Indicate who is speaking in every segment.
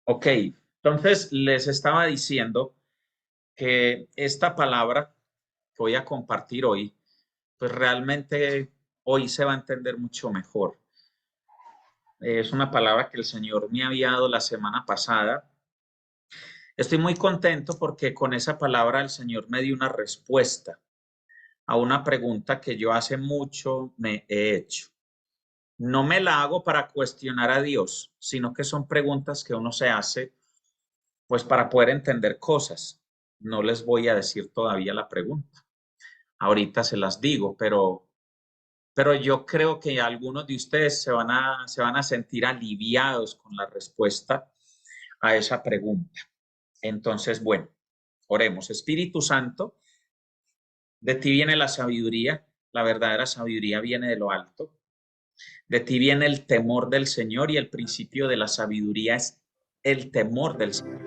Speaker 1: Ok, entonces les estaba diciendo que esta palabra que voy a compartir hoy, pues realmente hoy se va a entender mucho mejor. Es una palabra que el Señor me había dado la semana pasada. Estoy muy contento porque con esa palabra el Señor me dio una respuesta a una pregunta que yo hace mucho me he hecho. No me la hago para cuestionar a Dios, sino que son preguntas que uno se hace pues para poder entender cosas. No les voy a decir todavía la pregunta. Ahorita se las digo, pero yo creo que algunos de ustedes se van a sentir aliviados con la respuesta a esa pregunta. Entonces, bueno, oremos. Espíritu Santo, de ti viene la sabiduría, la verdadera sabiduría viene de lo alto. De ti viene el temor del Señor y el principio de la sabiduría es el temor del Señor.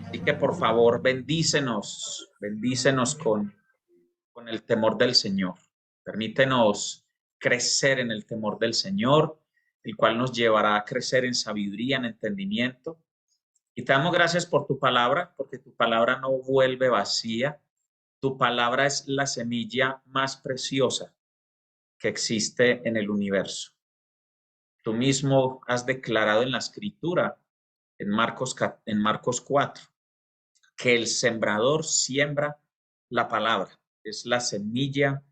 Speaker 1: Así que por favor, bendícenos con el temor del Señor. Permítenos crecer en el temor del Señor, el cual nos llevará a crecer en sabiduría, en entendimiento. Y te damos gracias por tu palabra, porque tu palabra no vuelve vacía. Tu palabra es la semilla más preciosa que existe en el universo. Tú mismo has declarado en la escritura, en Marcos 4, que el sembrador siembra la palabra. Es la semilla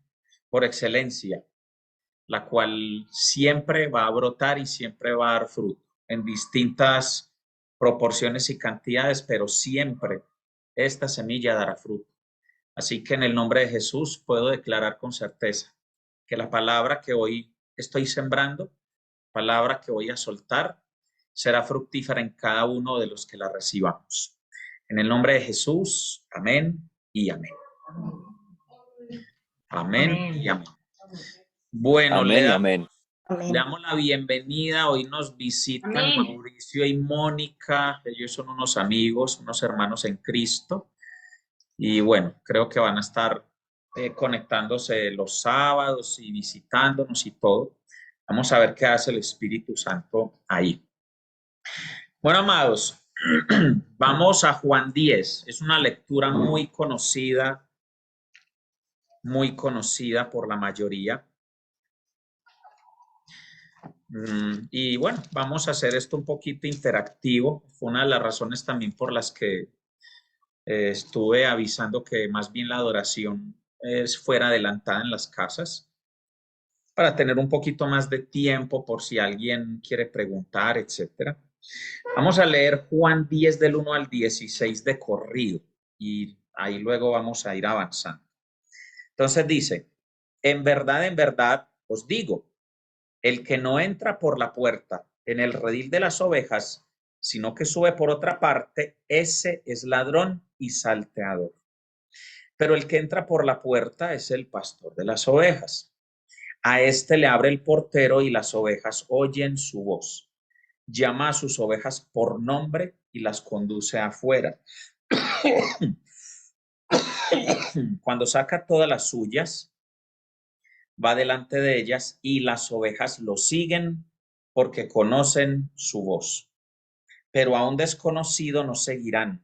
Speaker 1: por excelencia, la cual siempre va a brotar y siempre va a dar fruto en distintas proporciones y cantidades, pero siempre esta semilla dará fruto. Así que en el nombre de Jesús puedo declarar con certeza que la palabra que hoy estoy sembrando, palabra que voy a soltar, será fructífera en cada uno de los que la recibamos. En el nombre de Jesús, amén y amén. Amén y
Speaker 2: Amén.
Speaker 1: amén. Bueno, le
Speaker 3: Amén y
Speaker 1: damos,
Speaker 3: amén.
Speaker 1: le
Speaker 2: Amén.
Speaker 1: damos la bienvenida. Hoy nos visitan
Speaker 2: Amén.
Speaker 1: Mauricio y Mónica. Ellos son unos amigos, unos hermanos en Cristo. Y bueno, creo que van a estar conectándose los sábados y visitándonos y todo. Vamos a ver qué hace el Espíritu Santo ahí. Bueno, amados, vamos a Juan 10. Es una lectura muy conocida por la mayoría. Y bueno, vamos a hacer esto un poquito interactivo. Fue una de las razones también por las que estuve avisando que más bien la adoración fuera adelantada en las casas, para tener un poquito más de tiempo por si alguien quiere preguntar, etcétera. Vamos a leer Juan 10 del 1 al 16 de corrido y ahí luego vamos a ir avanzando. Entonces dice, en verdad os digo, el que no entra por la puerta en el redil de las ovejas, sino que sube por otra parte, ese es ladrón y salteador. Pero el que entra por la puerta es el pastor de las ovejas. A este le abre el portero y las ovejas oyen su voz. Llama a sus ovejas por nombre y las conduce afuera. Cuando saca todas las suyas, va delante de ellas y las ovejas lo siguen porque conocen su voz. Pero a un desconocido no seguirán,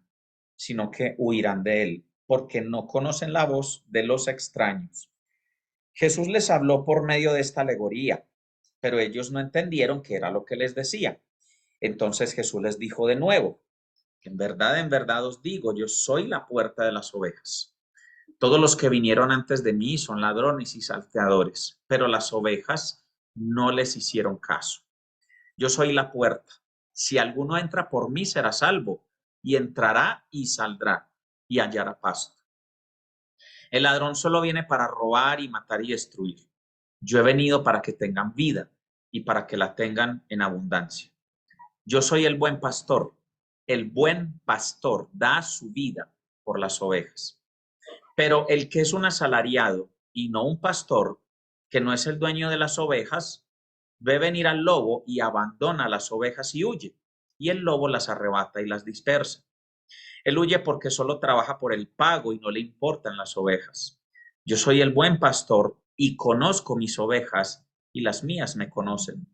Speaker 1: sino que huirán de él, porque no conocen la voz de los extraños. Jesús les habló por medio de esta alegoría, pero ellos no entendieron qué era lo que les decía. Entonces Jesús les dijo de nuevo, en verdad os digo, yo soy la puerta de las ovejas. Todos los que vinieron antes de mí son ladrones y salteadores, pero las ovejas no les hicieron caso. Yo soy la puerta. Si alguno entra por mí, será salvo, y entrará y saldrá, y hallará pasto. El ladrón solo viene para robar y matar y destruir. Yo he venido para que tengan vida y para que la tengan en abundancia. Yo soy el buen pastor. El buen pastor da su vida por las ovejas. Pero el que es un asalariado y no un pastor, que no es el dueño de las ovejas, ve venir al lobo y abandona las ovejas y huye. Y el lobo las arrebata y las dispersa. Él huye porque solo trabaja por el pago y no le importan las ovejas. Yo soy el buen pastor y conozco mis ovejas y las mías me conocen.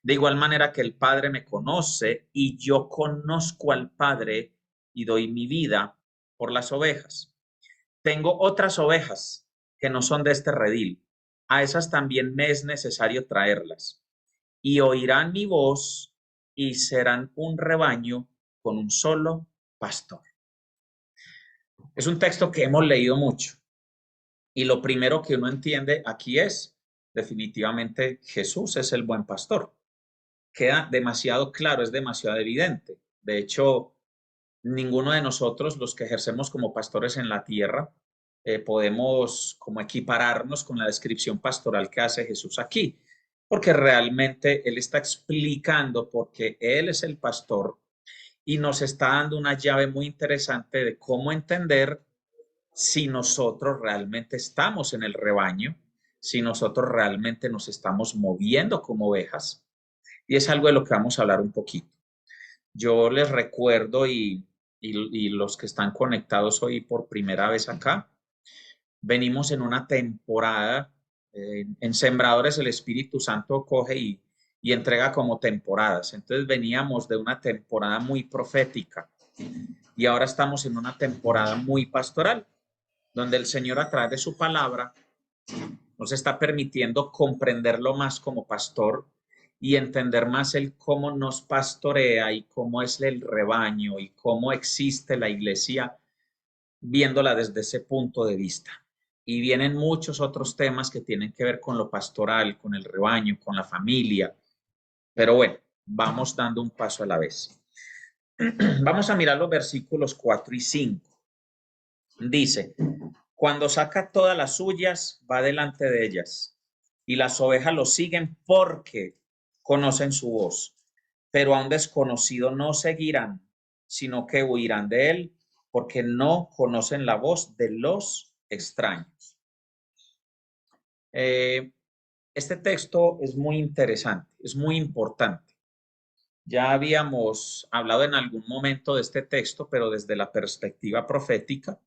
Speaker 1: De igual manera que el Padre me conoce y yo conozco al Padre y doy mi vida por las ovejas. Tengo otras ovejas que no son de este redil. A esas también me es necesario traerlas. Y oirán mi voz y serán un rebaño con un solo pastor. Es un texto que hemos leído mucho. Y lo primero que uno entiende aquí es, definitivamente, Jesús es el buen pastor. Queda demasiado claro, es demasiado evidente. De hecho, ninguno de nosotros, los que ejercemos como pastores en la tierra, podemos como equipararnos con la descripción pastoral que hace Jesús aquí, porque realmente Él está explicando porque Él es el pastor y nos está dando una llave muy interesante de cómo entender si nosotros realmente estamos en el rebaño, si nosotros realmente nos estamos moviendo como ovejas. Y es algo de lo que vamos a hablar un poquito. Yo les recuerdo y los que están conectados hoy por primera vez acá, venimos en una temporada, en Sembradores el Espíritu Santo coge y entrega como temporadas. Entonces veníamos de una temporada muy profética y ahora estamos en una temporada muy pastoral, donde el Señor a través de su palabra nos está permitiendo comprenderlo más como pastor y entender más el cómo nos pastorea y cómo es el rebaño y cómo existe la iglesia viéndola desde ese punto de vista. Y vienen muchos otros temas que tienen que ver con lo pastoral, con el rebaño, con la familia. Pero bueno, vamos dando un paso a la vez. Vamos a mirar los versículos 4 y 5. Dice, cuando saca todas las suyas, va delante de ellas, y las ovejas lo siguen porque conocen su voz, pero a un desconocido no seguirán, sino que huirán de él, porque no conocen la voz de los extraños. Este texto es muy interesante, es muy importante. Ya habíamos hablado en algún momento de este texto, pero desde la perspectiva profética,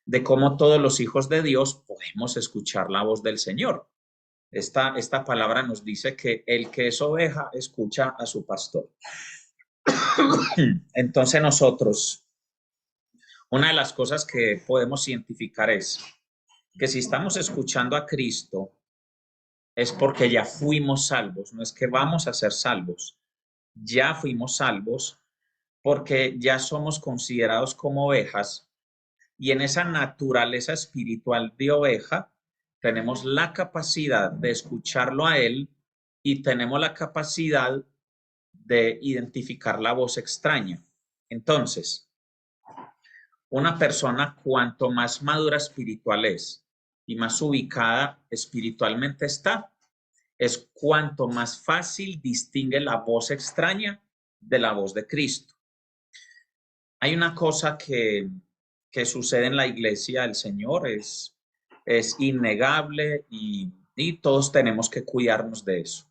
Speaker 1: de cómo todos los hijos de Dios podemos escuchar la voz del Señor. Esta palabra nos dice que el que es oveja escucha a su pastor. Entonces nosotros, una de las cosas que podemos identificar es que si estamos escuchando a Cristo, es porque ya fuimos salvos, no es que vamos a ser salvos, ya fuimos salvos porque ya somos considerados como ovejas y en esa naturaleza espiritual de oveja tenemos la capacidad de escucharlo a él y tenemos la capacidad de identificar la voz extraña. Entonces, una persona cuanto más madura espiritual es y más ubicada espiritualmente está, es cuanto más fácil distingue la voz extraña de la voz de Cristo. Hay una cosa que sucede en la iglesia del Señor, es innegable y todos tenemos que cuidarnos de eso.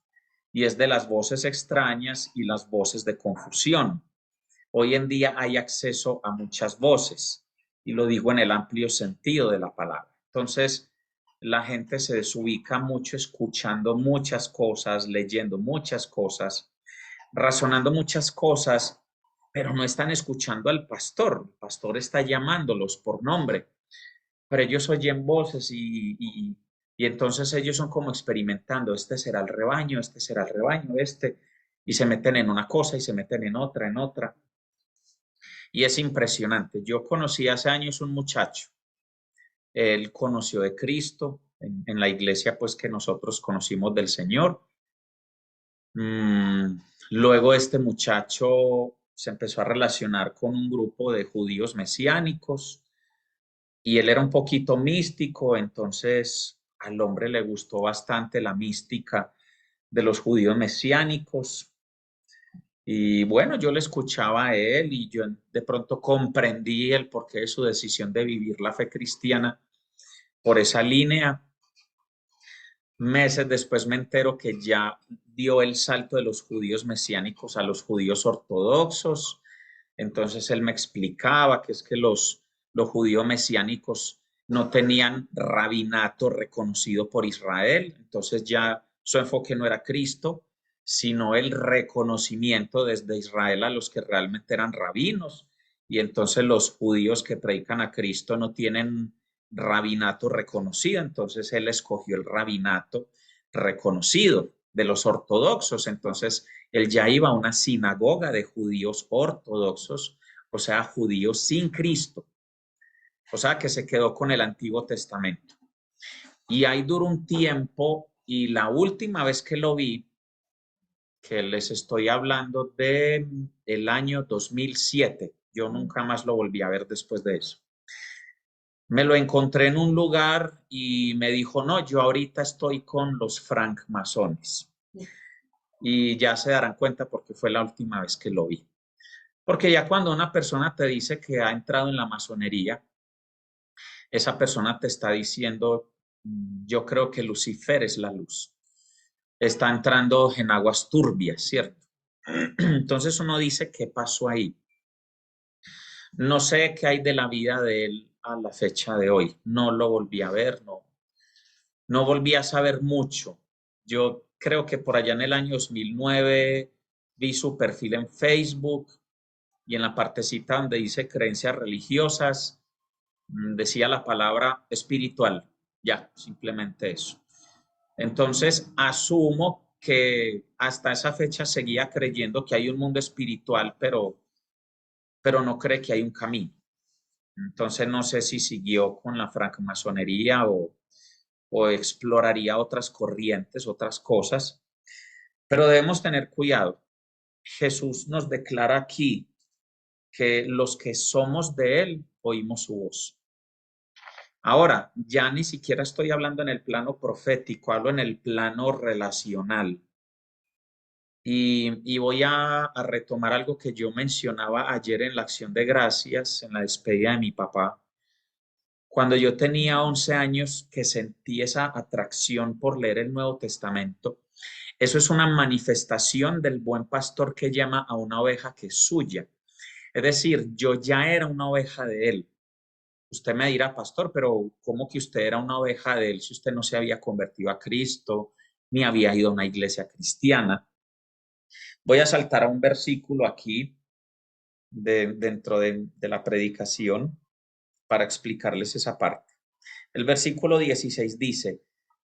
Speaker 1: Y es de las voces extrañas y las voces de confusión. Hoy en día hay acceso a muchas voces y lo digo en el amplio sentido de la palabra. Entonces, la gente se desubica mucho escuchando muchas cosas, leyendo muchas cosas, razonando muchas cosas, pero no están escuchando al pastor. El pastor está llamándolos por nombre, pero ellos oyen voces y entonces ellos son como experimentando, este será el rebaño, este será el rebaño, y se meten en una cosa y se meten en otra, en otra. Y es impresionante. Yo conocí hace años un muchacho, él conoció de Cristo en la iglesia pues que nosotros conocimos del Señor. Luego este muchacho se empezó a relacionar con un grupo de judíos mesiánicos y él era un poquito místico, entonces al hombre le gustó bastante la mística de los judíos mesiánicos. Y bueno, yo le escuchaba a él y yo de pronto comprendí el porqué de su decisión de vivir la fe cristiana por esa línea. Meses después me entero que ya dio el salto de los judíos mesiánicos a los judíos ortodoxos. Entonces él me explicaba que es que los judíos mesiánicos no tenían rabinato reconocido por Israel. Entonces ya su enfoque no era Cristo, sino el reconocimiento desde Israel a los que realmente eran rabinos. Y entonces los judíos que predican a Cristo no tienen rabinato reconocido, entonces él escogió el rabinato reconocido de los ortodoxos. Entonces él ya iba a una sinagoga de judíos ortodoxos, o sea, judíos sin Cristo, o sea, que se quedó con el Antiguo Testamento. Y ahí duró un tiempo, y la última vez que lo vi, que les estoy hablando de el año 2007, yo nunca más lo volví a ver después de eso. Me lo encontré en un lugar y me dijo, no, yo ahorita estoy con los francmasones. Y ya se darán cuenta porque fue la última vez que lo vi. Porque ya cuando una persona te dice que ha entrado en la masonería, esa persona te está diciendo, yo creo que Lucifer es la luz. Está entrando en aguas turbias, ¿cierto? Entonces uno dice, ¿qué pasó ahí? No sé qué hay de la vida de él a la fecha de hoy. No lo volví a ver, no volví a saber mucho. Yo creo que por allá en el año 2009 vi su perfil en Facebook y en la partecita donde dice creencias religiosas, decía la palabra espiritual. Ya, simplemente eso. Entonces, asumo que hasta esa fecha seguía creyendo que hay un mundo espiritual, pero no cree que hay un camino. Entonces, no sé si siguió con la francmasonería o exploraría otras corrientes, otras cosas, pero debemos tener cuidado. Jesús nos declara aquí que los que somos de Él oímos su voz. Ahora, ya ni siquiera estoy hablando en el plano profético, hablo en el plano relacional. Y voy a retomar algo que yo mencionaba ayer en la acción de gracias, en la despedida de mi papá. Cuando yo tenía 11 años, que sentí esa atracción por leer el Nuevo Testamento, eso es una manifestación del buen pastor que llama a una oveja que es suya. Es decir, yo ya era una oveja de él. Usted me dirá, pastor, pero ¿cómo que usted era una oveja de él si usted no se había convertido a Cristo, ni había ido a una iglesia cristiana? Voy a saltar a un versículo aquí dentro de la predicación para explicarles esa parte. El versículo 16 dice,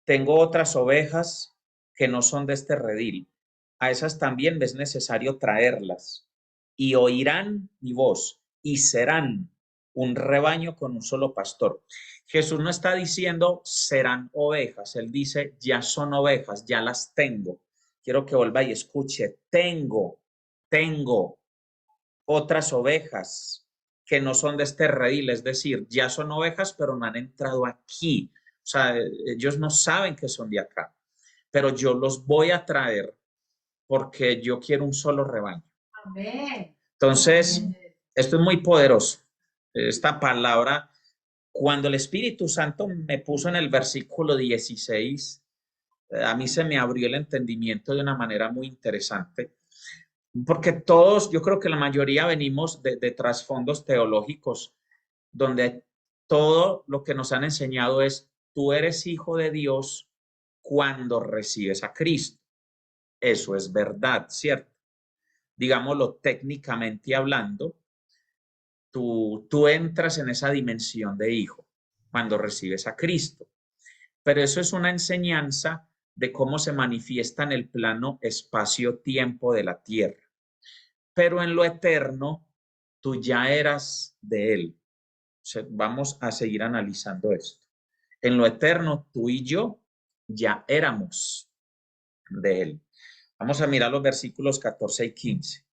Speaker 1: tengo otras ovejas que no son de este redil. A esas también es necesario traerlas y oirán mi voz y serán un rebaño con un solo pastor. Jesús no está diciendo serán ovejas, él dice ya son ovejas, ya las tengo. Quiero que vuelva y escuche, tengo otras ovejas que no son de este redil, es decir, ya son ovejas, pero no han entrado aquí. O sea, ellos no saben que son de acá, pero yo los voy a traer porque yo quiero un solo rebaño. Amén. Entonces, esto es muy poderoso. Esta palabra, cuando el Espíritu Santo me puso en el versículo 16, a mí se me abrió el entendimiento de una manera muy interesante porque todos, yo creo que la mayoría venimos de trasfondos teológicos donde todo lo que nos han enseñado es, tú eres hijo de Dios cuando recibes a Cristo. Eso es verdad, ¿cierto? Digámoslo técnicamente hablando, tú entras en esa dimensión de hijo cuando recibes a Cristo. Pero eso es una enseñanza de cómo se manifiesta en el plano espacio-tiempo de la tierra. Pero en lo eterno, tú ya eras de Él. O sea, vamos a seguir analizando esto. En lo eterno, tú y yo ya éramos de Él. Vamos a mirar los versículos 14 y 15.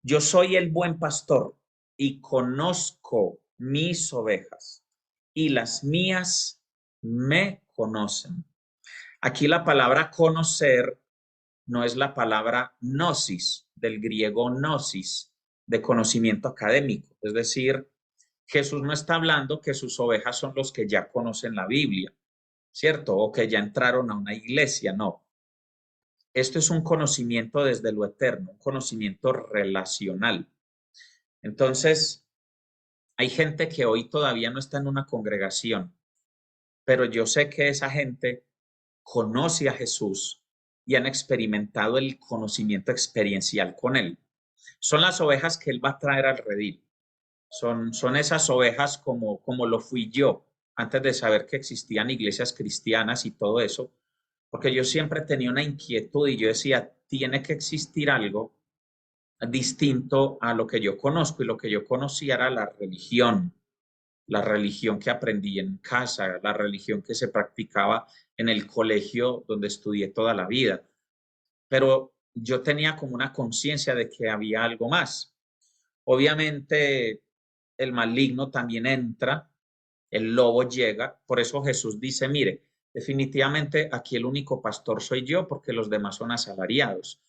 Speaker 1: Yo soy el buen pastor y conozco mis ovejas y las mías me conocen. Aquí la palabra conocer no es la palabra gnosis, del griego gnosis, de conocimiento académico. Es decir, Jesús no está hablando que sus ovejas son los que ya conocen la Biblia, ¿cierto? O que ya entraron a una iglesia, no. Esto es un conocimiento desde lo eterno, un conocimiento relacional. Entonces, hay gente que hoy todavía no está en una congregación, pero yo sé que esa gente conoce a Jesús y han experimentado el conocimiento experiencial con Él. Son las ovejas que Él va a traer al redil. Son esas ovejas como lo fui yo, antes de saber que existían iglesias cristianas y todo eso, porque yo siempre tenía una inquietud y yo decía, tiene que existir algo distinto a lo que yo conozco, y lo que yo conocía era la religión que aprendí en casa, la religión que se practicaba en el colegio donde estudié toda la vida. Pero yo tenía como una conciencia de que había algo más. Obviamente el maligno también entra, el lobo llega, por eso Jesús dice, mire, definitivamente aquí el único pastor soy yo porque los demás son asalariados.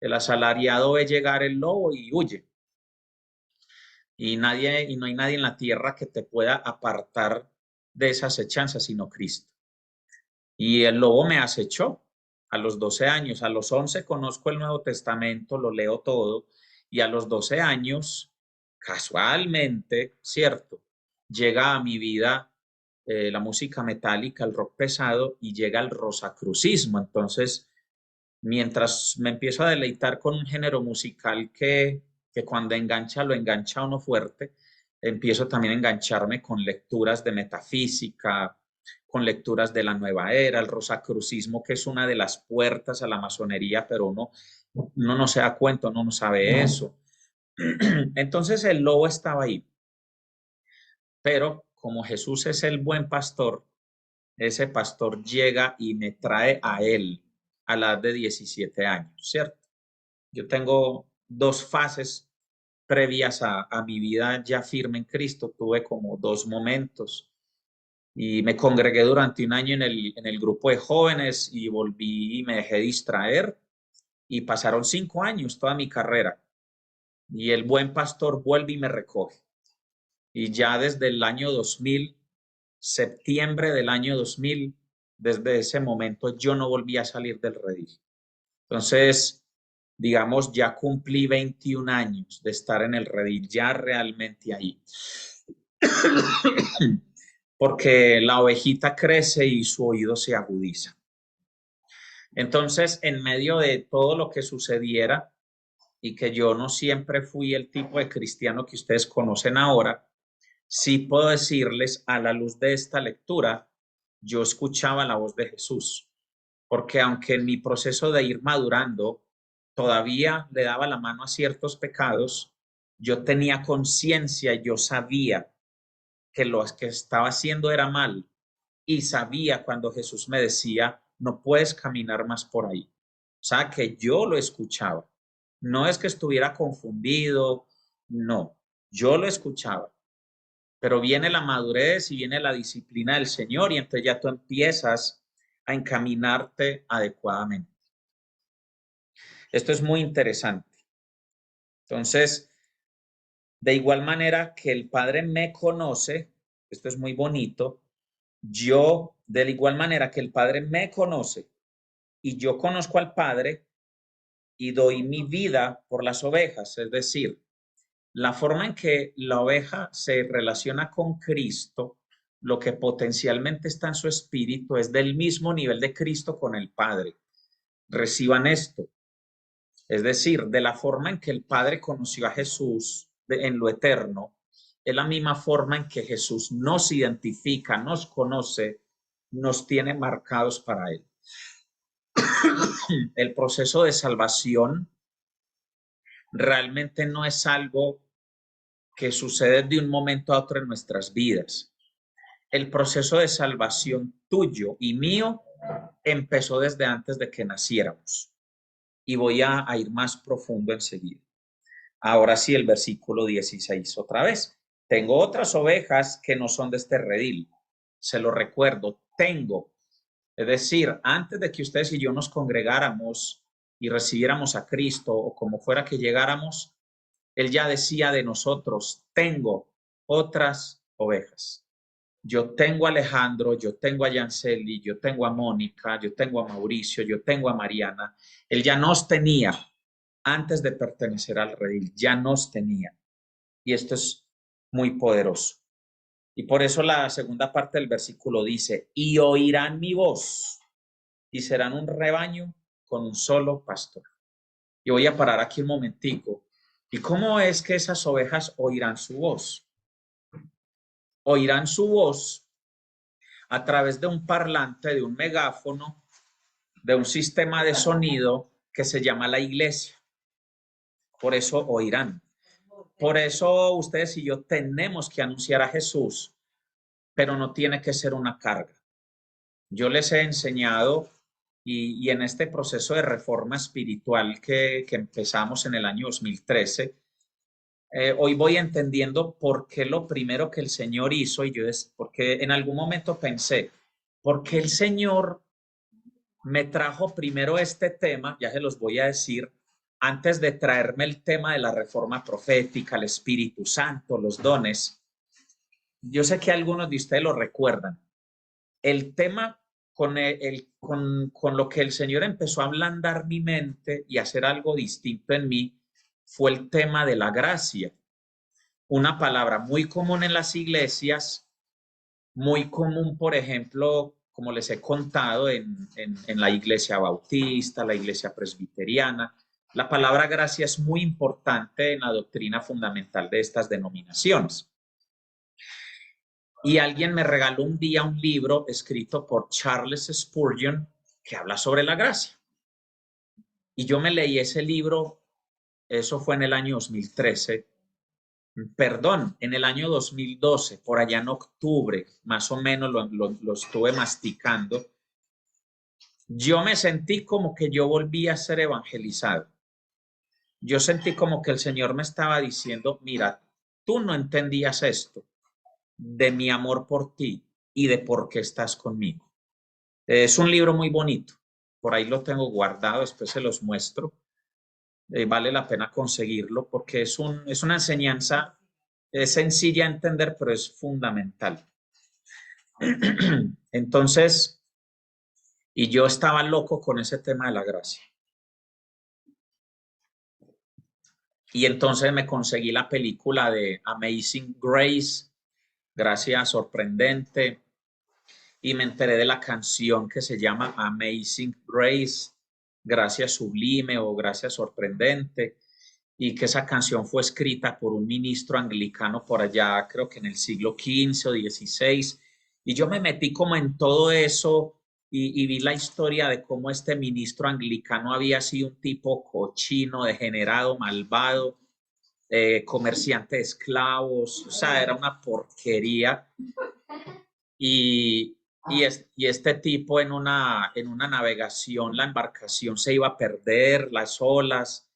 Speaker 1: El asalariado ve llegar el lobo y huye. Y no hay nadie en la tierra que te pueda apartar de esas hechanzas sino Cristo. Y el lobo me acechó a los 12 años, a los 11 conozco el Nuevo Testamento, lo leo todo, y a los 12 años, casualmente, cierto, llega a mi vida la música metálica, el rock pesado, y llega el rosacrucismo. Entonces, mientras me empiezo a deleitar con un género musical que cuando engancha, lo engancha a uno fuerte, empiezo también a engancharme con lecturas de metafísica, con lecturas de la nueva era, el rosacrucismo, que es una de las puertas a la masonería, pero uno no se da cuenta, uno no sabe eso. Entonces el lobo estaba ahí, pero como Jesús es el buen pastor, ese pastor llega y me trae a él a la edad de 17 años, ¿cierto? Yo tengo dos fases previas a mi vida ya firme en Cristo, tuve como dos momentos y me congregué durante un año en el grupo de jóvenes y volví y me dejé distraer y pasaron 5 años, toda mi carrera, y el buen pastor vuelve y me recoge. Y ya desde el año 2000, septiembre del año 2000, desde ese momento yo no volví a salir del redil. Entonces, digamos, ya cumplí 21 años de estar en el redil, ya realmente ahí. Porque la ovejita crece y su oído se agudiza. Entonces, en medio de todo lo que sucediera y que yo no siempre fui el tipo de cristiano que ustedes conocen ahora, sí puedo decirles a la luz de esta lectura, yo escuchaba la voz de Jesús, porque aunque en mi proceso de ir madurando todavía le daba la mano a ciertos pecados, yo tenía conciencia, yo sabía que lo que estaba haciendo era mal y sabía cuando Jesús me decía, no puedes caminar más por ahí. O sea, que yo lo escuchaba. No es que estuviera confundido, no, yo lo escuchaba. Pero viene la madurez y viene la disciplina del Señor y entonces ya tú empiezas a encaminarte adecuadamente. Esto es muy interesante. Entonces, de igual manera que el Padre me conoce, esto es muy bonito, yo, de la igual manera que el Padre me conoce y yo conozco al Padre y doy mi vida por las ovejas, es decir, la forma en que la oveja se relaciona con Cristo, lo que potencialmente está en su espíritu es del mismo nivel de Cristo con el Padre. Reciban esto. Es decir, de la forma en que el Padre conoció a Jesús en lo eterno, es la misma forma en que Jesús nos identifica, nos conoce, nos tiene marcados para Él. El proceso de salvación realmente no es algo que sucede de un momento a otro en nuestras vidas. El proceso de salvación tuyo y mío empezó desde antes de que naciéramos. Y voy a ir más profundo enseguida. Ahora sí, el versículo 16 otra vez. Tengo otras ovejas que no son de este redil. Se lo recuerdo, tengo. Es decir, antes de que ustedes y yo nos congregáramos y recibiéramos a Cristo o como fuera que llegáramos, Él ya decía de nosotros, tengo otras ovejas. Yo tengo a Alejandro, yo tengo a Yanceli, yo tengo a Mónica, yo tengo a Mauricio, yo tengo a Mariana. Él ya nos tenía antes de pertenecer al redil, ya nos tenía. Y esto es muy poderoso. Y por eso la segunda parte del versículo dice, y oirán mi voz y serán un rebaño con un solo pastor. Y voy a parar aquí un momentico. ¿Y cómo es que esas ovejas oirán su voz? Oirán su voz a través de un parlante, de un megáfono, de un sistema de sonido que se llama la iglesia. Por eso oirán. Por eso ustedes y yo tenemos que anunciar a Jesús, pero no tiene que ser una carga. Yo les he enseñado y en este proceso de reforma espiritual que empezamos en el año 2013, hoy voy entendiendo por qué lo primero que el Señor hizo, porque en algún momento pensé, ¿por qué el Señor me trajo primero este tema? Ya se los voy a decir, antes de traerme el tema de la reforma profética, el Espíritu Santo, los dones. Yo sé que algunos de ustedes lo recuerdan. El tema con lo que el Señor empezó a ablandar mi mente y hacer algo distinto en mí fue el tema de la gracia. Una palabra muy común en las iglesias, muy común, por ejemplo, como les he contado, en la iglesia bautista, la iglesia presbiteriana. La palabra gracia es muy importante en la doctrina fundamental de estas denominaciones. Y alguien me regaló un día un libro escrito por Charles Spurgeon que habla sobre la gracia. Y yo me leí ese libro, eso fue en el año 2013, perdón, en el año 2012, por allá en octubre, más o menos lo estuve masticando. Yo me sentí como que yo volví a ser evangelizado. Yo sentí como que el Señor me estaba diciendo, mira, tú no entendías esto de mi amor por ti y de por qué estás conmigo. Es un libro muy bonito, por ahí lo tengo guardado, después se los muestro. Vale la pena conseguirlo porque es una enseñanza, es sencilla a entender, pero es fundamental. Entonces, y yo estaba loco con ese tema de la gracia. Y entonces me conseguí la película de Amazing Grace, Gracia Sorprendente, y me enteré de la canción que se llama Amazing Grace, Gracia Sublime o Gracia Sorprendente, y que esa canción fue escrita por un ministro anglicano por allá, creo que en el siglo XV o XVI, y yo me metí como en todo eso y vi la historia de cómo este ministro anglicano había sido un tipo cochino, degenerado, malvado, comerciante de esclavos, o sea, era una porquería. Y, y este tipo en una navegación, la embarcación se iba a perder, las olas,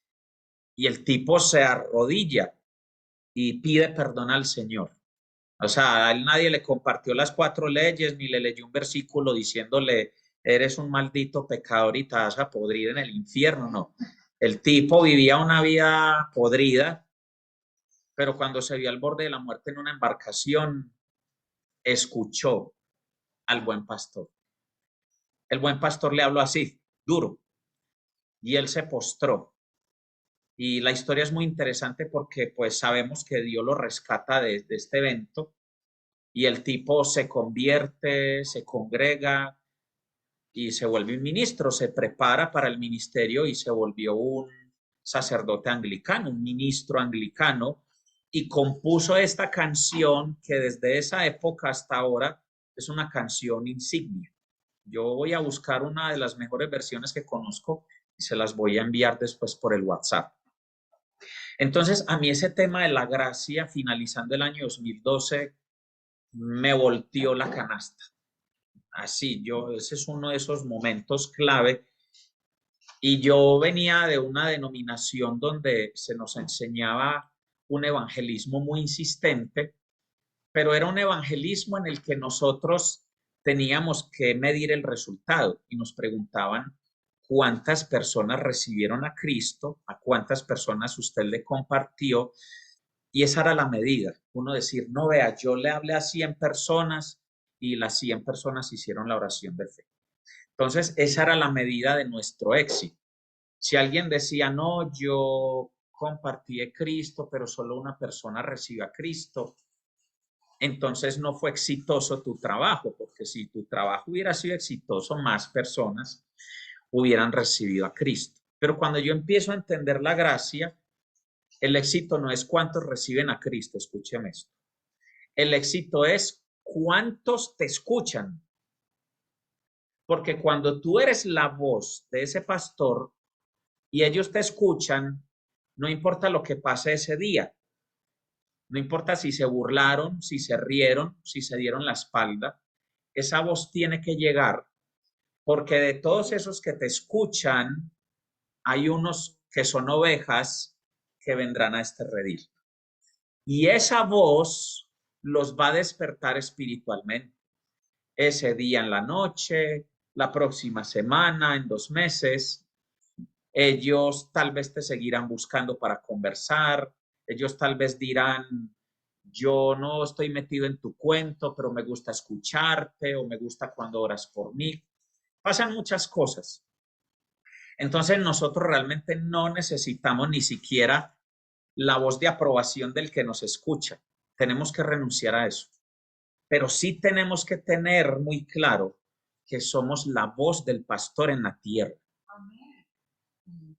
Speaker 1: y el tipo se arrodilla y pide perdón al Señor. O sea, a él nadie le compartió las 4 leyes, ni le leyó un versículo diciéndole, eres un maldito pecador y te vas a podrir en el infierno, no. El tipo vivía una vida podrida, pero cuando se vio al borde de la muerte en una embarcación, escuchó al buen pastor. El buen pastor le habló así, duro, y él se postró. Y la historia es muy interesante porque pues sabemos que Dios lo rescata de este evento y el tipo se convierte, se congrega y se vuelve un ministro, se prepara para el ministerio y se volvió un sacerdote anglicano, un ministro anglicano, y compuso esta canción que desde esa época hasta ahora es una canción insignia. Yo voy a buscar una de las mejores versiones que conozco y se las voy a enviar después por el WhatsApp. Entonces, a mí ese tema de la gracia, finalizando el año 2012, me volteó la canasta. Así, ese es uno de esos momentos clave. Y yo venía de una denominación donde se nos enseñaba un evangelismo muy insistente, pero era un evangelismo en el que nosotros teníamos que medir el resultado y nos preguntaban cuántas personas recibieron a Cristo, a cuántas personas usted le compartió, y esa era la medida. Uno decir, no, vea, yo le hablé a 100 personas y las 100 personas hicieron la oración de fe. Entonces, esa era la medida de nuestro éxito. Si alguien decía, no, yo compartí a Cristo, pero solo una persona recibió a Cristo, entonces no fue exitoso tu trabajo, porque si tu trabajo hubiera sido exitoso, más personas hubieran recibido a Cristo. Pero cuando yo empiezo a entender la gracia, el éxito no es cuántos reciben a Cristo, escúcheme esto. El éxito es cuántos te escuchan. Porque cuando tú eres la voz de ese pastor y ellos te escuchan, no importa lo que pase ese día, no importa si se burlaron, si se rieron, si se dieron la espalda, esa voz tiene que llegar, porque de todos esos que te escuchan, hay unos que son ovejas que vendrán a este redil. Y esa voz los va a despertar espiritualmente. Ese día en la noche, la próxima semana, en 2 meses, ellos tal vez te seguirán buscando para conversar, ellos tal vez dirán, yo no estoy metido en tu cuento, pero me gusta escucharte o me gusta cuando oras por mí. Pasan muchas cosas. Entonces nosotros realmente no necesitamos ni siquiera la voz de aprobación del que nos escucha. Tenemos que renunciar a eso. Pero sí tenemos que tener muy claro que somos la voz del pastor en la tierra.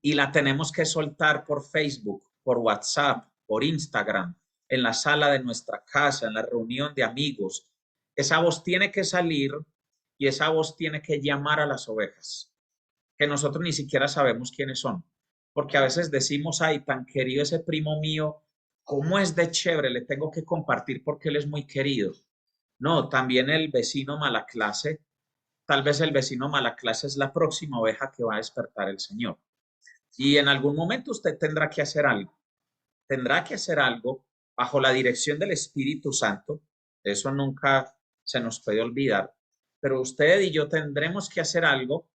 Speaker 1: Y la tenemos que soltar por Facebook, por WhatsApp, por Instagram, en la sala de nuestra casa, en la reunión de amigos. Esa voz tiene que salir y esa voz tiene que llamar a las ovejas, que nosotros ni siquiera sabemos quiénes son. Porque a veces decimos, ay, tan querido ese primo mío, ¿cómo es de chévere? Le tengo que compartir porque él es muy querido. No, también el vecino mala clase, tal vez el vecino mala clase es la próxima oveja que va a despertar el Señor. Y en algún momento usted tendrá que hacer algo bajo la dirección del Espíritu Santo. Eso nunca se nos puede olvidar. Pero usted y yo tendremos que hacer algo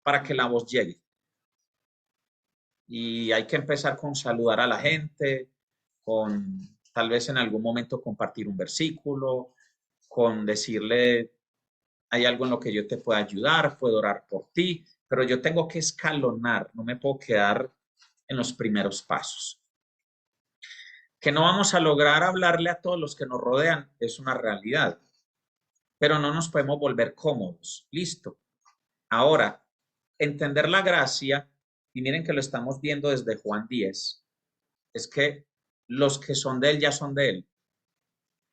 Speaker 1: para que la voz llegue. Y hay que empezar con saludar a la gente, con tal vez en algún momento compartir un versículo, con decirle, hay algo en lo que yo te pueda ayudar, puedo orar por ti, pero yo tengo que escalonar, no me puedo quedar en los primeros pasos. Que no vamos a lograr hablarle a todos los que nos rodean es una realidad, pero no nos podemos volver cómodos. Listo. Ahora, entender la gracia, y miren que lo estamos viendo desde Juan 10, es que los que son de él ya son de él.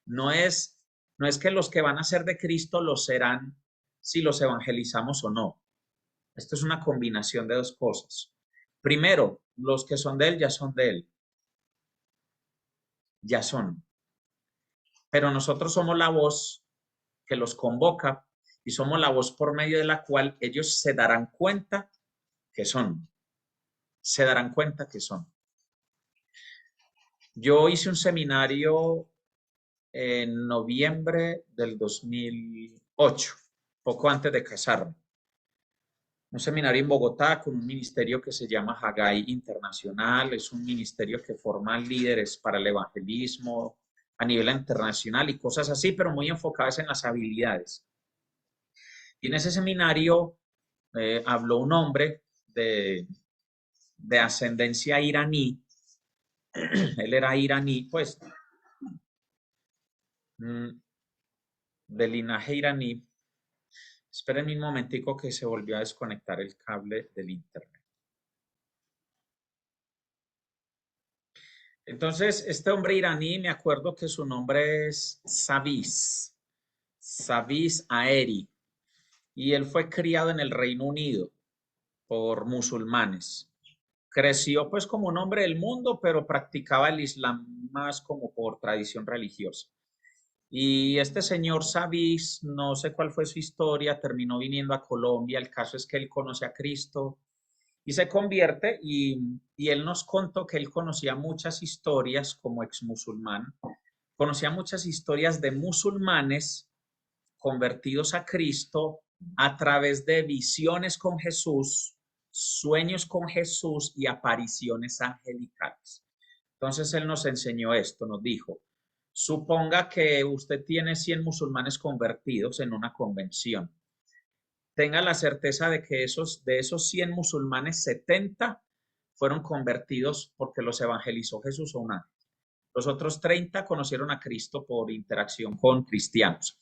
Speaker 1: No es que los que van a ser de Cristo lo serán si los evangelizamos o no. Esto es una combinación de dos cosas. Primero, los que son de él ya son de él. Ya son. Pero nosotros somos la voz que los convoca y somos la voz por medio de la cual ellos se darán cuenta que son. Se darán cuenta que son. Yo hice un seminario en noviembre del 2008, poco antes de casarme. Un seminario en Bogotá con un ministerio que se llama Haggai Internacional. Es un ministerio que forma líderes para el evangelismo a nivel internacional y cosas así, pero muy enfocadas en las habilidades. Y en ese seminario habló un hombre de ascendencia iraní. Él era iraní, pues, de linaje iraní. Esperen un momentico que se volvió a desconectar el cable del internet. Entonces, este hombre iraní, me acuerdo que su nombre es Saviz Aeri, y él fue criado en el Reino Unido por musulmanes. Creció pues como un hombre del mundo, pero practicaba el Islam más como por tradición religiosa. Y este señor Saviz, no sé cuál fue su historia, terminó viniendo a Colombia. El caso es que él conoce a Cristo y se convierte, y él nos contó que él conocía muchas historias como ex musulmán, conocía muchas historias de musulmanes convertidos a Cristo a través de visiones con Jesús, sueños con Jesús y apariciones angelicales. Entonces él nos enseñó esto, nos dijo, suponga que usted tiene 100 musulmanes convertidos en una convención. Tenga la certeza de que de esos 100 musulmanes, 70 fueron convertidos porque los evangelizó Jesús o un ángel. Los otros 30 conocieron a Cristo por interacción con cristianos.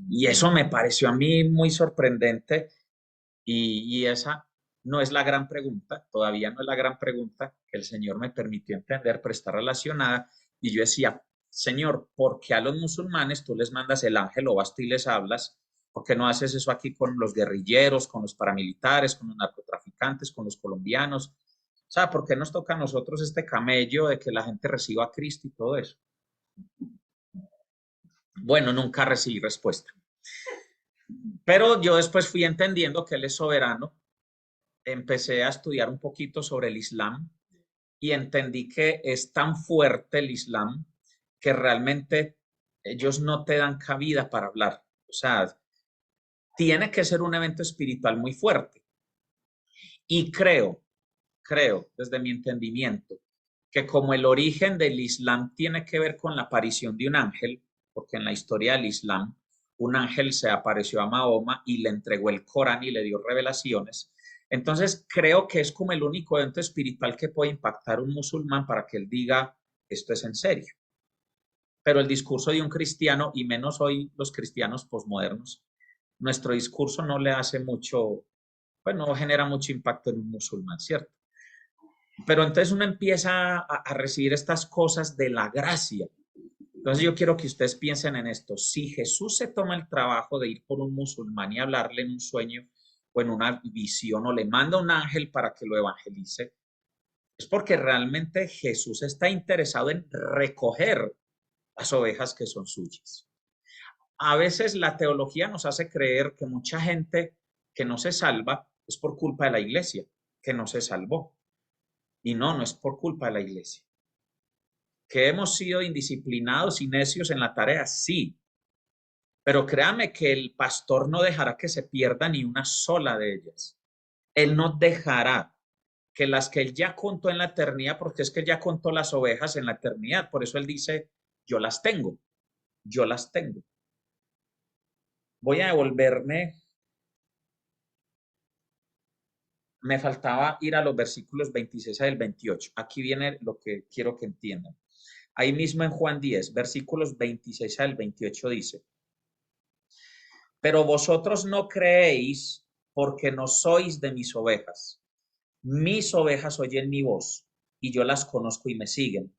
Speaker 1: Y eso me pareció a mí muy sorprendente. Y esa no es la gran pregunta, todavía no es la gran pregunta que el Señor me permitió entender, pero está relacionada. Y yo decía, Señor, ¿por qué a los musulmanes tú les mandas el ángel o vas tú y les hablas? ¿Por qué no haces eso aquí con los guerrilleros, con los paramilitares, con los narcotraficantes, con los colombianos? O sea, ¿por qué nos toca a nosotros este camello de que la gente reciba a Cristo y todo eso? Bueno, nunca recibí respuesta. Pero yo después fui entendiendo que Él es soberano. Empecé a estudiar un poquito sobre el Islam y entendí que es tan fuerte el Islam que realmente ellos no te dan cabida para hablar. O sea, tiene que ser un evento espiritual muy fuerte. Y creo, desde mi entendimiento, que como el origen del Islam tiene que ver con la aparición de un ángel, porque en la historia del Islam un ángel se apareció a Mahoma y le entregó el Corán y le dio revelaciones. Entonces creo que es como el único evento espiritual que puede impactar a un musulmán para que él diga, esto es en serio. Pero el discurso de un cristiano, y menos hoy los cristianos posmodernos, nuestro discurso no le hace mucho, pues no genera mucho impacto en un musulmán, ¿cierto? Pero entonces uno empieza a recibir estas cosas de la gracia. Entonces yo quiero que ustedes piensen en esto. Si Jesús se toma el trabajo de ir por un musulmán y hablarle en un sueño o en una visión o le manda un ángel para que lo evangelice, es porque realmente Jesús está interesado en recoger las ovejas que son suyas. A veces la teología nos hace creer que mucha gente que no se salva es por culpa de la iglesia, que no se salvó. Y no, no es por culpa de la iglesia. ¿Que hemos sido indisciplinados y necios en la tarea? Sí, pero créame que el pastor no dejará que se pierda ni una sola de ellas. Él no dejará que las que él ya contó en la eternidad, porque es que él ya contó las ovejas en la eternidad, por eso él dice, yo las tengo, yo las tengo. Voy a devolverme, me faltaba ir a los versículos 26 al 28. Aquí viene lo que quiero que entiendan. Ahí mismo en Juan 10, versículos 26 al 28 dice, pero vosotros no creéis porque no sois de mis ovejas. Mis ovejas oyen mi voz y yo las conozco y me siguen.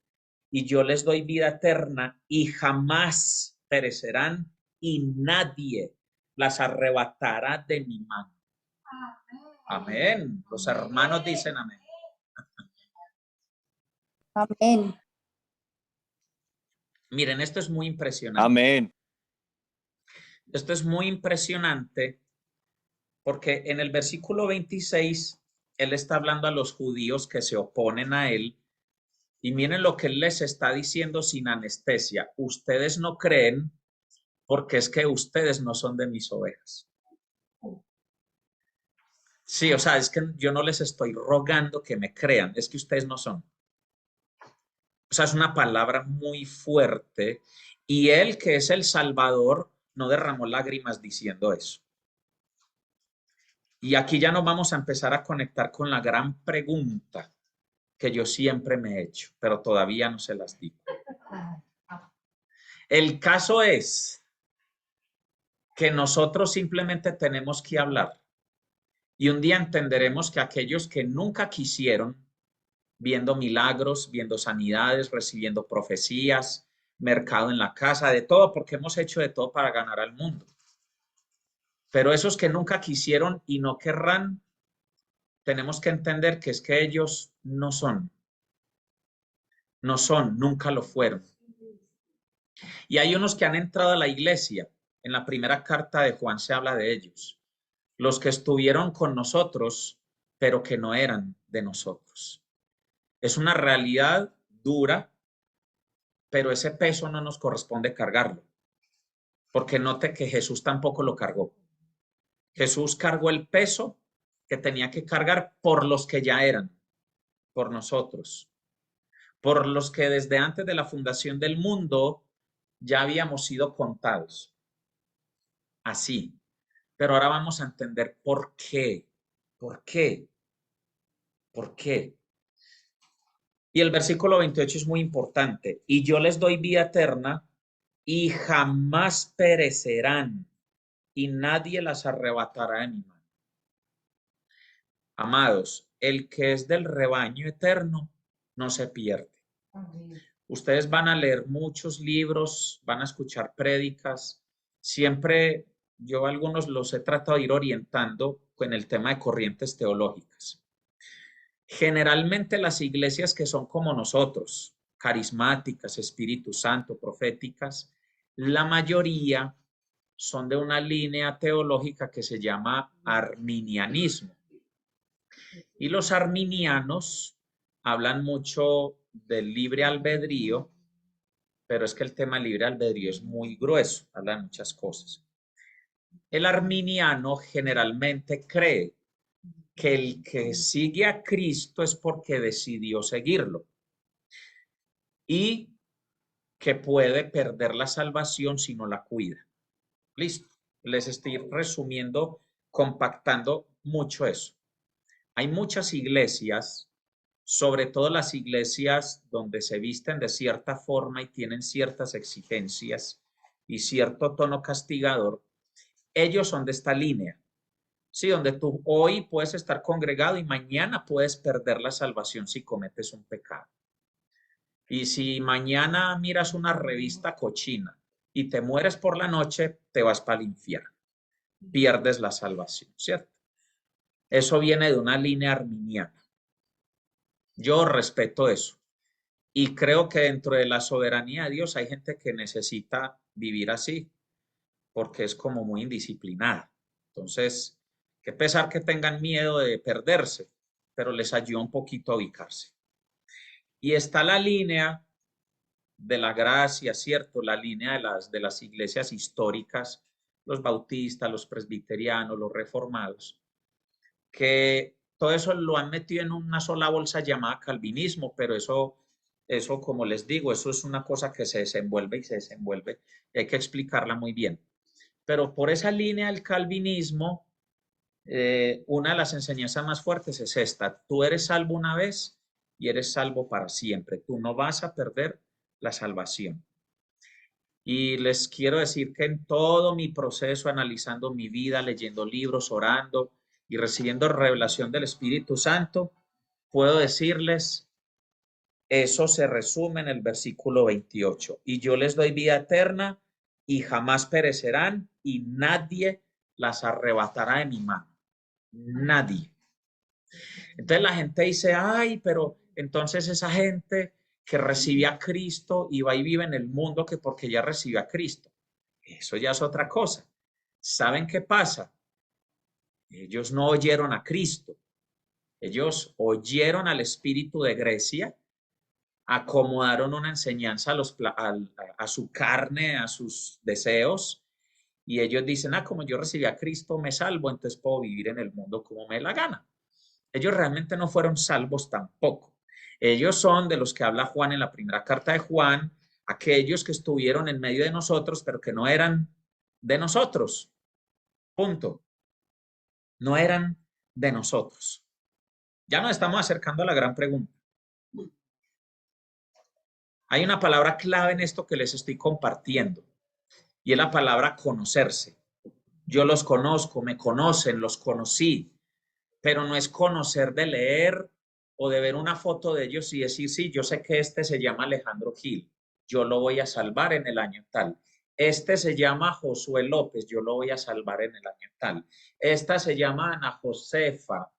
Speaker 1: Y yo les doy vida eterna y jamás perecerán y nadie las arrebatará de mi mano. Amén. Los hermanos dicen amén.
Speaker 2: Amén.
Speaker 1: Miren, esto es muy impresionante.
Speaker 3: Amén.
Speaker 1: Esto es muy impresionante porque en el versículo 26, él está hablando a los judíos que se oponen a él. Y miren lo que él les está diciendo sin anestesia. Ustedes no creen porque es que ustedes no son de mis ovejas. Sí, o sea, es que yo no les estoy rogando que me crean, es que ustedes no son. O sea, es una palabra muy fuerte y él, que es el Salvador, no derramó lágrimas diciendo eso. Y aquí ya nos vamos a empezar a conectar con la gran pregunta que yo siempre me he hecho, pero todavía no se las digo. El caso es que nosotros simplemente tenemos que hablar y un día entenderemos que aquellos que nunca quisieron, viendo milagros, viendo sanidades, recibiendo profecías, mercado en la casa, de todo, porque hemos hecho de todo para ganar al mundo. Pero esos que nunca quisieron y no querrán, tenemos que entender que es que ellos no son, nunca lo fueron. Y hay unos que han entrado a la iglesia. En la primera carta de Juan se habla de ellos. Los que estuvieron con nosotros, pero que no eran de nosotros. Es una realidad dura, pero ese peso no nos corresponde cargarlo. Porque note que Jesús tampoco lo cargó. Jesús cargó el peso que tenía que cargar por los que ya eran, por nosotros, por los que desde antes de la fundación del mundo ya habíamos sido contados. Así. Pero ahora vamos a entender por qué. ¿Por qué? ¿Por qué? Y el versículo 28 es muy importante. Y yo les doy vida eterna y jamás perecerán y nadie las arrebatará de mi mano. Amados, el que es del rebaño eterno no se pierde. Ustedes van a leer muchos libros, van a escuchar prédicas. Siempre yo algunos los he tratado de ir orientando con el tema de corrientes teológicas. Generalmente las iglesias que son como nosotros, carismáticas, Espíritu Santo, proféticas, la mayoría son de una línea teológica que se llama arminianismo. Y los arminianos hablan mucho del libre albedrío, pero es que el tema libre albedrío es muy grueso, hablan muchas cosas. El arminiano generalmente cree que el que sigue a Cristo es porque decidió seguirlo y que puede perder la salvación si no la cuida. Listo. Les estoy resumiendo, compactando mucho eso. Hay muchas iglesias, sobre todo las iglesias donde se visten de cierta forma y tienen ciertas exigencias y cierto tono castigador. Ellos son de esta línea. Sí, donde tú hoy puedes estar congregado y mañana puedes perder la salvación si cometes un pecado. Y si mañana miras una revista cochina y te mueres por la noche, te vas para el infierno. Pierdes la salvación, ¿cierto? Eso viene de una línea arminiana. Yo respeto eso. Y creo que dentro de la soberanía de Dios hay gente que necesita vivir así, porque es como muy indisciplinada. Entonces, qué pesar que tengan miedo de perderse, pero les ayuda un poquito a ubicarse. Y está la línea de la gracia, ¿cierto? La línea de las iglesias históricas, los bautistas, los presbiterianos, los reformados, que todo eso lo han metido en una sola bolsa llamada calvinismo, pero eso, como les digo, eso es una cosa que se desenvuelve y se desenvuelve. Y hay que explicarla muy bien. Pero por esa línea del calvinismo, una de las enseñanzas más fuertes es esta: tú eres salvo una vez y eres salvo para siempre. Tú no vas a perder la salvación. Y les quiero decir que en todo mi proceso, analizando mi vida, leyendo libros, orando y recibiendo revelación del Espíritu Santo, puedo decirles, eso se resume en el versículo 28. Y yo les doy vida eterna y jamás perecerán y nadie las arrebatará de mi mano. Nadie. Entonces la gente dice, ay, pero entonces esa gente que recibe a Cristo y va y vive en el mundo que porque ya recibió a Cristo. Eso ya es otra cosa. ¿Saben qué pasa? Ellos no oyeron a Cristo. Ellos oyeron al espíritu de Grecia, acomodaron una enseñanza a su carne, a sus deseos, y ellos dicen, como yo recibí a Cristo, me salvo, entonces puedo vivir en el mundo como me dé la gana. Ellos realmente no fueron salvos tampoco. Ellos son de los que habla Juan en la primera carta de Juan, aquellos que estuvieron en medio de nosotros, pero que no eran de nosotros. Punto. No eran de nosotros. Ya nos estamos acercando a la gran pregunta. Hay una palabra clave en esto que les estoy compartiendo y es la palabra conocerse. Yo los conozco, me conocen, los conocí, pero no es conocer de leer o de ver una foto de ellos y decir, sí, yo sé que este se llama Alejandro Gil, yo lo voy a salvar en el año tal. Este se llama Josué López, yo lo voy a salvar en el año tal. Esta se llama Ana Josefa.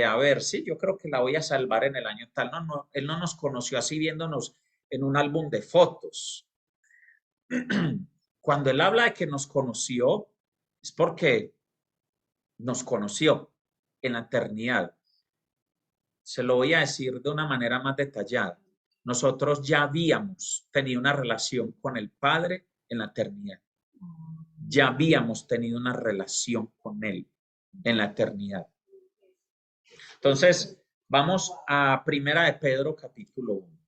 Speaker 1: A ver, sí, yo creo que la voy a salvar en el año tal. No, no, él no nos conoció así viéndonos en un álbum de fotos. Cuando él habla de que nos conoció, es porque nos conoció en la eternidad. Se lo voy a decir de una manera más detallada. Nosotros ya habíamos tenido una relación con el Padre en la eternidad. Ya habíamos tenido una relación con Él en la eternidad. Entonces, vamos a Primera de Pedro, capítulo 1.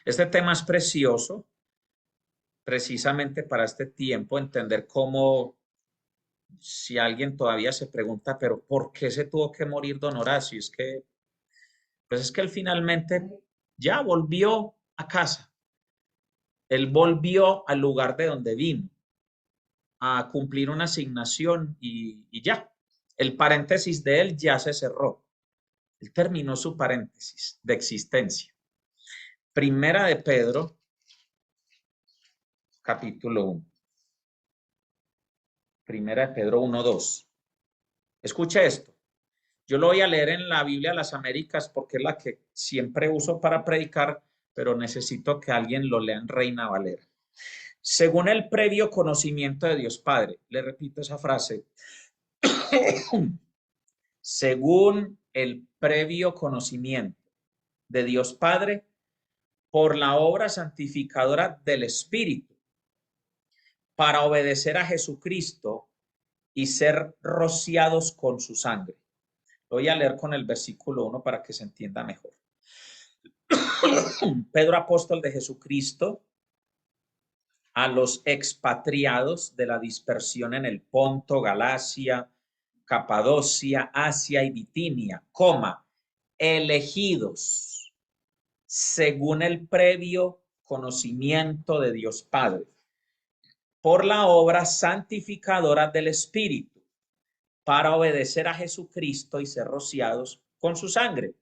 Speaker 1: Este tema es precioso, precisamente para este tiempo, entender cómo, si alguien todavía se pregunta, pero ¿por qué se tuvo que morir don Horacio? Pues es que él finalmente ya volvió a casa. Él volvió al lugar de donde vino a cumplir una asignación y ya. El paréntesis de él ya se cerró. Él terminó su paréntesis de existencia. Primera de Pedro, capítulo 1. Primera de Pedro 1:2. Escuche esto. Yo lo voy a leer en la Biblia de las Américas porque es la que siempre uso para predicar, pero necesito que alguien lo lea en Reina Valera. Según el previo conocimiento de Dios Padre, le repito esa frase, según el previo conocimiento de Dios Padre, por la obra santificadora del Espíritu, para obedecer a Jesucristo y ser rociados con su sangre. Lo voy a leer con el versículo 1 para que se entienda mejor. Pedro, apóstol de Jesucristo, a los expatriados de la dispersión en el Ponto, Galacia, Capadocia, Asia y Bitinia, elegidos según el previo conocimiento de Dios Padre, por la obra santificadora del Espíritu, para obedecer a Jesucristo y ser rociados con su sangre.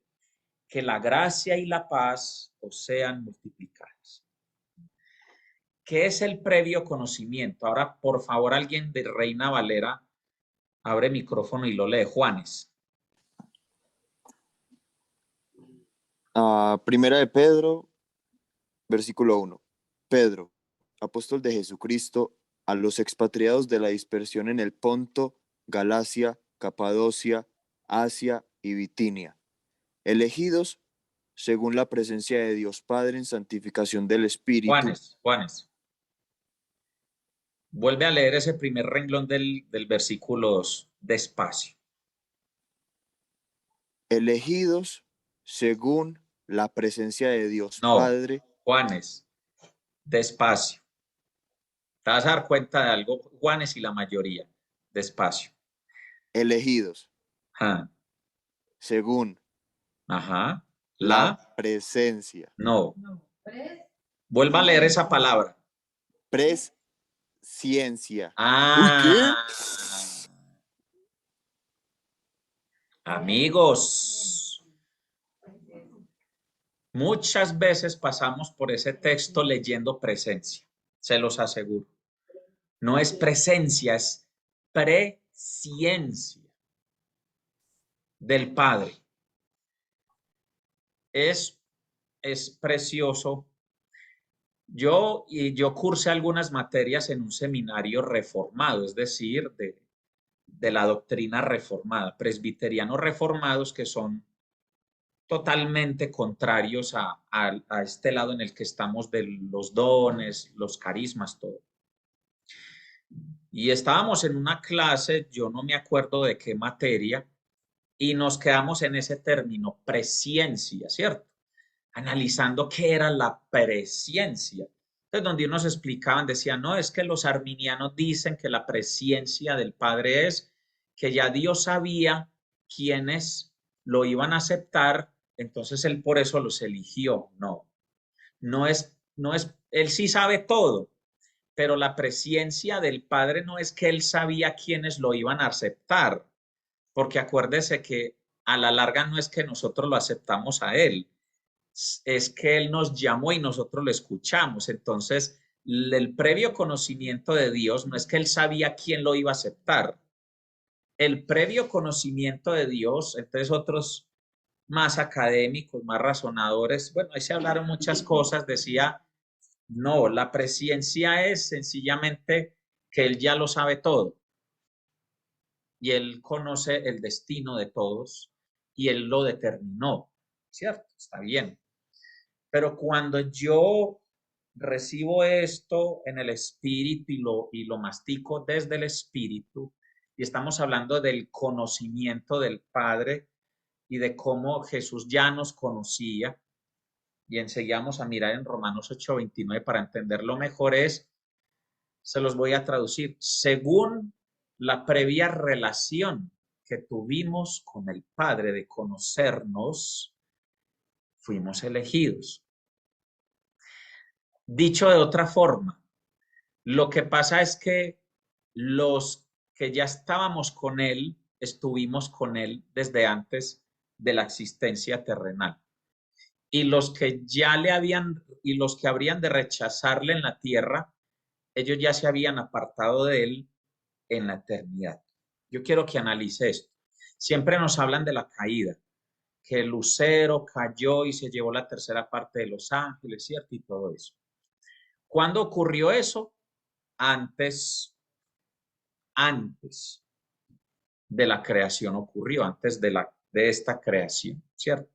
Speaker 1: Que la gracia y la paz os sean multiplicadas. ¿Qué es el previo conocimiento? Ahora, por favor, alguien de Reina Valera abre micrófono y lo lee. Juanes.
Speaker 2: Primera de Pedro, versículo 1. Pedro, apóstol de Jesucristo, a los expatriados de la dispersión en el Ponto, Galacia, Capadocia, Asia y Bitinia, elegidos según la presencia de Dios Padre en santificación del Espíritu.
Speaker 1: Juanes. Vuelve a leer ese primer renglón del versículo 2, despacio.
Speaker 2: Elegidos según la presencia de Dios
Speaker 1: No,
Speaker 2: Padre.
Speaker 1: Juanes, despacio. Te vas a dar cuenta de algo, Juanes y la mayoría. Despacio.
Speaker 2: Elegidos
Speaker 1: Ajá.
Speaker 2: según
Speaker 1: la
Speaker 2: presencia.
Speaker 1: No. Vuelva a leer esa palabra.
Speaker 2: Presciencia.
Speaker 1: Uy,
Speaker 2: ¿qué?
Speaker 1: Amigos, muchas veces pasamos por ese texto leyendo presencia, se los aseguro. No es presencia, es presciencia del Padre. Es precioso. Yo cursé algunas materias en un seminario reformado, es decir, de la doctrina reformada, presbiterianos reformados que son totalmente contrarios a este lado en el que estamos de los dones, los carismas, todo. Y estábamos en una clase, yo no me acuerdo de qué materia, y nos quedamos en ese término, presciencia, ¿cierto? Analizando qué era la presciencia. Entonces, donde unos explicaban, decían, no, es que los arminianos dicen que la presciencia del Padre es que ya Dios sabía quiénes lo iban a aceptar, entonces Él por eso los eligió. No es, Él sí sabe todo, pero la presciencia del Padre no es que Él sabía quiénes lo iban a aceptar, porque acuérdese que a la larga no es que nosotros lo aceptamos a Él, es que Él nos llamó y nosotros lo escuchamos. Entonces, el previo conocimiento de Dios no es que Él sabía quién lo iba a aceptar. El previo conocimiento de Dios, entonces otros más académicos, más razonadores, bueno, ahí se hablaron muchas cosas, decía, no, la presciencia es sencillamente que Él ya lo sabe todo y Él conoce el destino de todos y Él lo determinó, ¿cierto? Está bien. Pero cuando yo recibo esto en el espíritu y lo mastico desde el espíritu, y estamos hablando del conocimiento del Padre y de cómo Jesús ya nos conocía, y enseguida a mirar en Romanos 8:29 para entenderlo mejor, se los voy a traducir, según la previa relación que tuvimos con el Padre de conocernos, fuimos elegidos. Dicho de otra forma, lo que pasa es que los que ya estábamos con Él estuvimos con Él desde antes de la existencia terrenal. Y los que ya le habían, y los que habrían de rechazarle en la tierra, ellos ya se habían apartado de Él en la eternidad. Yo quiero que analice esto. Siempre nos hablan de la caída, que el lucero cayó y se llevó la tercera parte de los ángeles, ¿cierto? Y todo eso. ¿Cuándo ocurrió eso? Antes de la creación ocurrió, antes de esta creación, ¿cierto?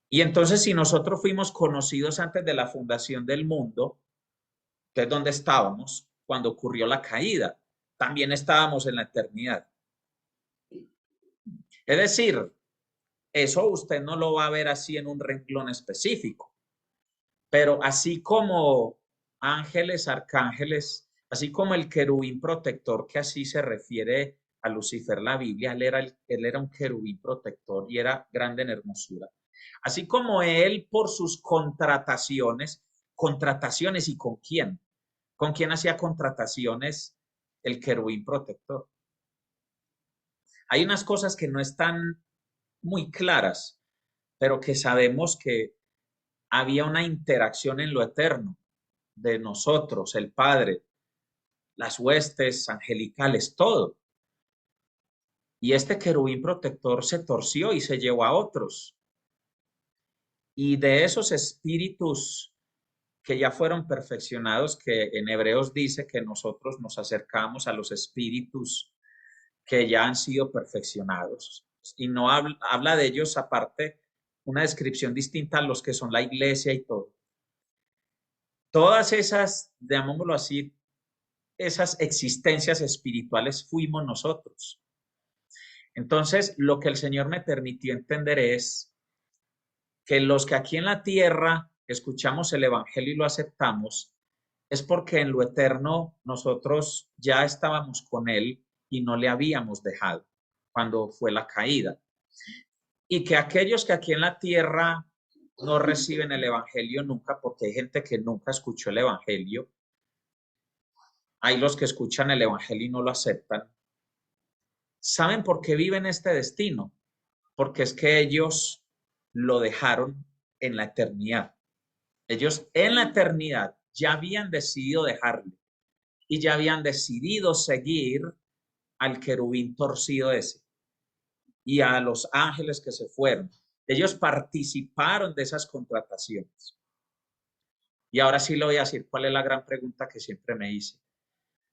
Speaker 1: Y entonces, si nosotros fuimos conocidos antes de la fundación del mundo, entonces, ¿dónde estábamos cuando ocurrió la caída? También estábamos en la eternidad. Es decir, eso usted no lo va a ver así en un renglón específico, pero así como ángeles, arcángeles, así como el querubín protector, que así se refiere a Lucifer la Biblia, él era un querubín protector y era grande en hermosura. Así como él por sus contrataciones y con quién. ¿Con quién hacía contrataciones el querubín protector? Hay unas cosas que no están muy claras, pero que sabemos que había una interacción en lo eterno de nosotros, el Padre, las huestes angelicales, todo. Y este querubín protector se torció y se llevó a otros. Y de esos espíritus que ya fueron perfeccionados, que en Hebreos dice que nosotros nos acercamos a los espíritus que ya han sido perfeccionados. Y no habla de ellos aparte, una descripción distinta a los que son la iglesia y todo. Todas esas, llamémoslo así, esas existencias espirituales fuimos nosotros. Entonces, lo que el Señor me permitió entender es que los que aquí en la tierra escuchamos el Evangelio y lo aceptamos, es porque en lo eterno nosotros ya estábamos con Él y no le habíamos dejado cuando fue la caída. Y que aquellos que aquí en la tierra no reciben el Evangelio nunca, porque hay gente que nunca escuchó el Evangelio, hay los que escuchan el Evangelio y no lo aceptan. ¿Saben por qué viven este destino? Porque es que ellos lo dejaron en la eternidad. Ellos en la eternidad ya habían decidido dejarlo y ya habían decidido seguir al querubín torcido ese y a los ángeles que se fueron. Ellos participaron de esas contrataciones. Y ahora sí le voy a decir cuál es la gran pregunta que siempre me hice.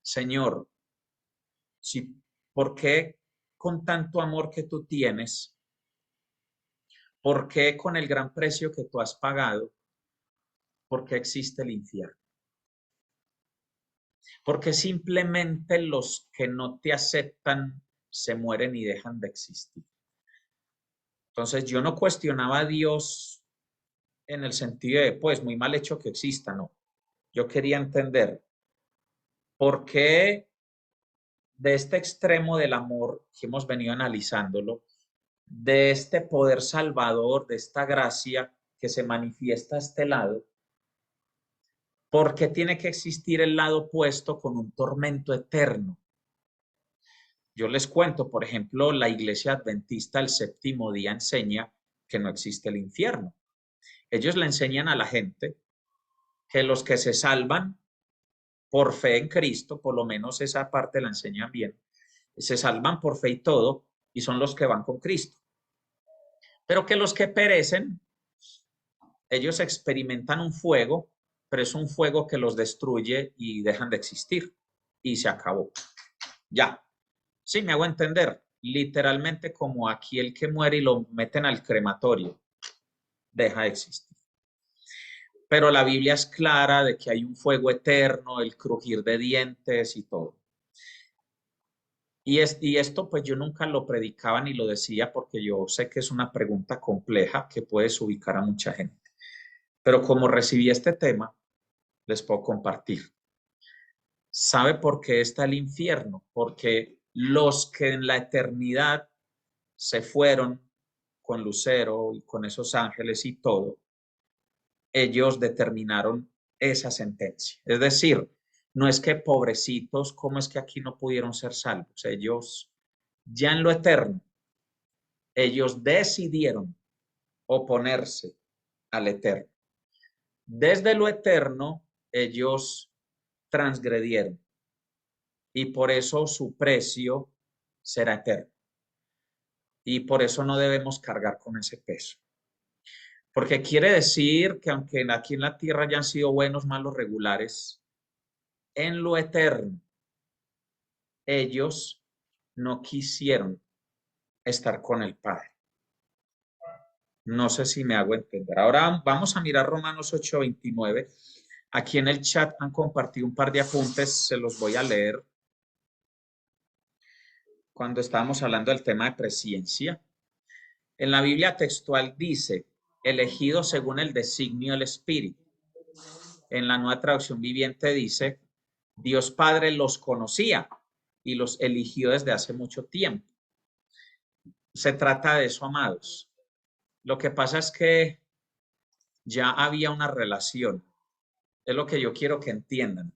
Speaker 1: Señor, si, ¿por qué con tanto amor que tú tienes, por qué con el gran precio que tú has pagado, por qué existe el infierno? Porque simplemente los que no te aceptan se mueren y dejan de existir. Entonces yo no cuestionaba a Dios en el sentido de, pues, muy mal hecho que exista, no. Yo quería entender por qué de este extremo del amor que hemos venido analizándolo, de este poder salvador, de esta gracia que se manifiesta a este lado, ¿por qué tiene que existir el lado opuesto con un tormento eterno? Yo les cuento, por ejemplo, la Iglesia Adventista el séptimo día enseña que no existe el infierno. Ellos le enseñan a la gente que los que se salvan por fe en Cristo, por lo menos esa parte la enseñan bien, se salvan por fe y todo, y son los que van con Cristo. Pero que los que perecen, ellos experimentan un fuego, pero es un fuego que los destruye y dejan de existir. Y se acabó. Ya. Sí, me hago entender. Literalmente como aquí el que muere y lo meten al crematorio, deja de existir. Pero la Biblia es clara de que hay un fuego eterno, el crujir de dientes y todo. Y esto pues yo nunca lo predicaba ni lo decía porque yo sé que es una pregunta compleja que puede ubicar a mucha gente. Pero como recibí este tema, les puedo compartir. ¿Sabe por qué está el infierno? Porque los que en la eternidad se fueron con Lucero y con esos ángeles y todo, ellos determinaron esa sentencia. Es decir, no es que pobrecitos, ¿cómo es que aquí no pudieron ser salvos? Ellos Ya en lo eterno, ellos decidieron oponerse al eterno. Desde lo eterno, ellos transgredieron y por eso su precio será eterno. Y por eso no debemos cargar con ese peso. Porque quiere decir que aunque aquí en la tierra hayan sido buenos, malos, regulares, en lo eterno, ellos no quisieron estar con el Padre. No sé si me hago entender. Ahora vamos a mirar Romanos 8:29. Aquí en el chat han compartido un par de apuntes, se los voy a leer. Cuando estábamos hablando del tema de presciencia, en la Biblia textual dice, elegido según el designio del Espíritu. En la Nueva Traducción Viviente dice, Dios Padre los conocía y los eligió desde hace mucho tiempo. Se trata de eso, amados. Lo que pasa es que ya había una relación. Es lo que yo quiero que entiendan.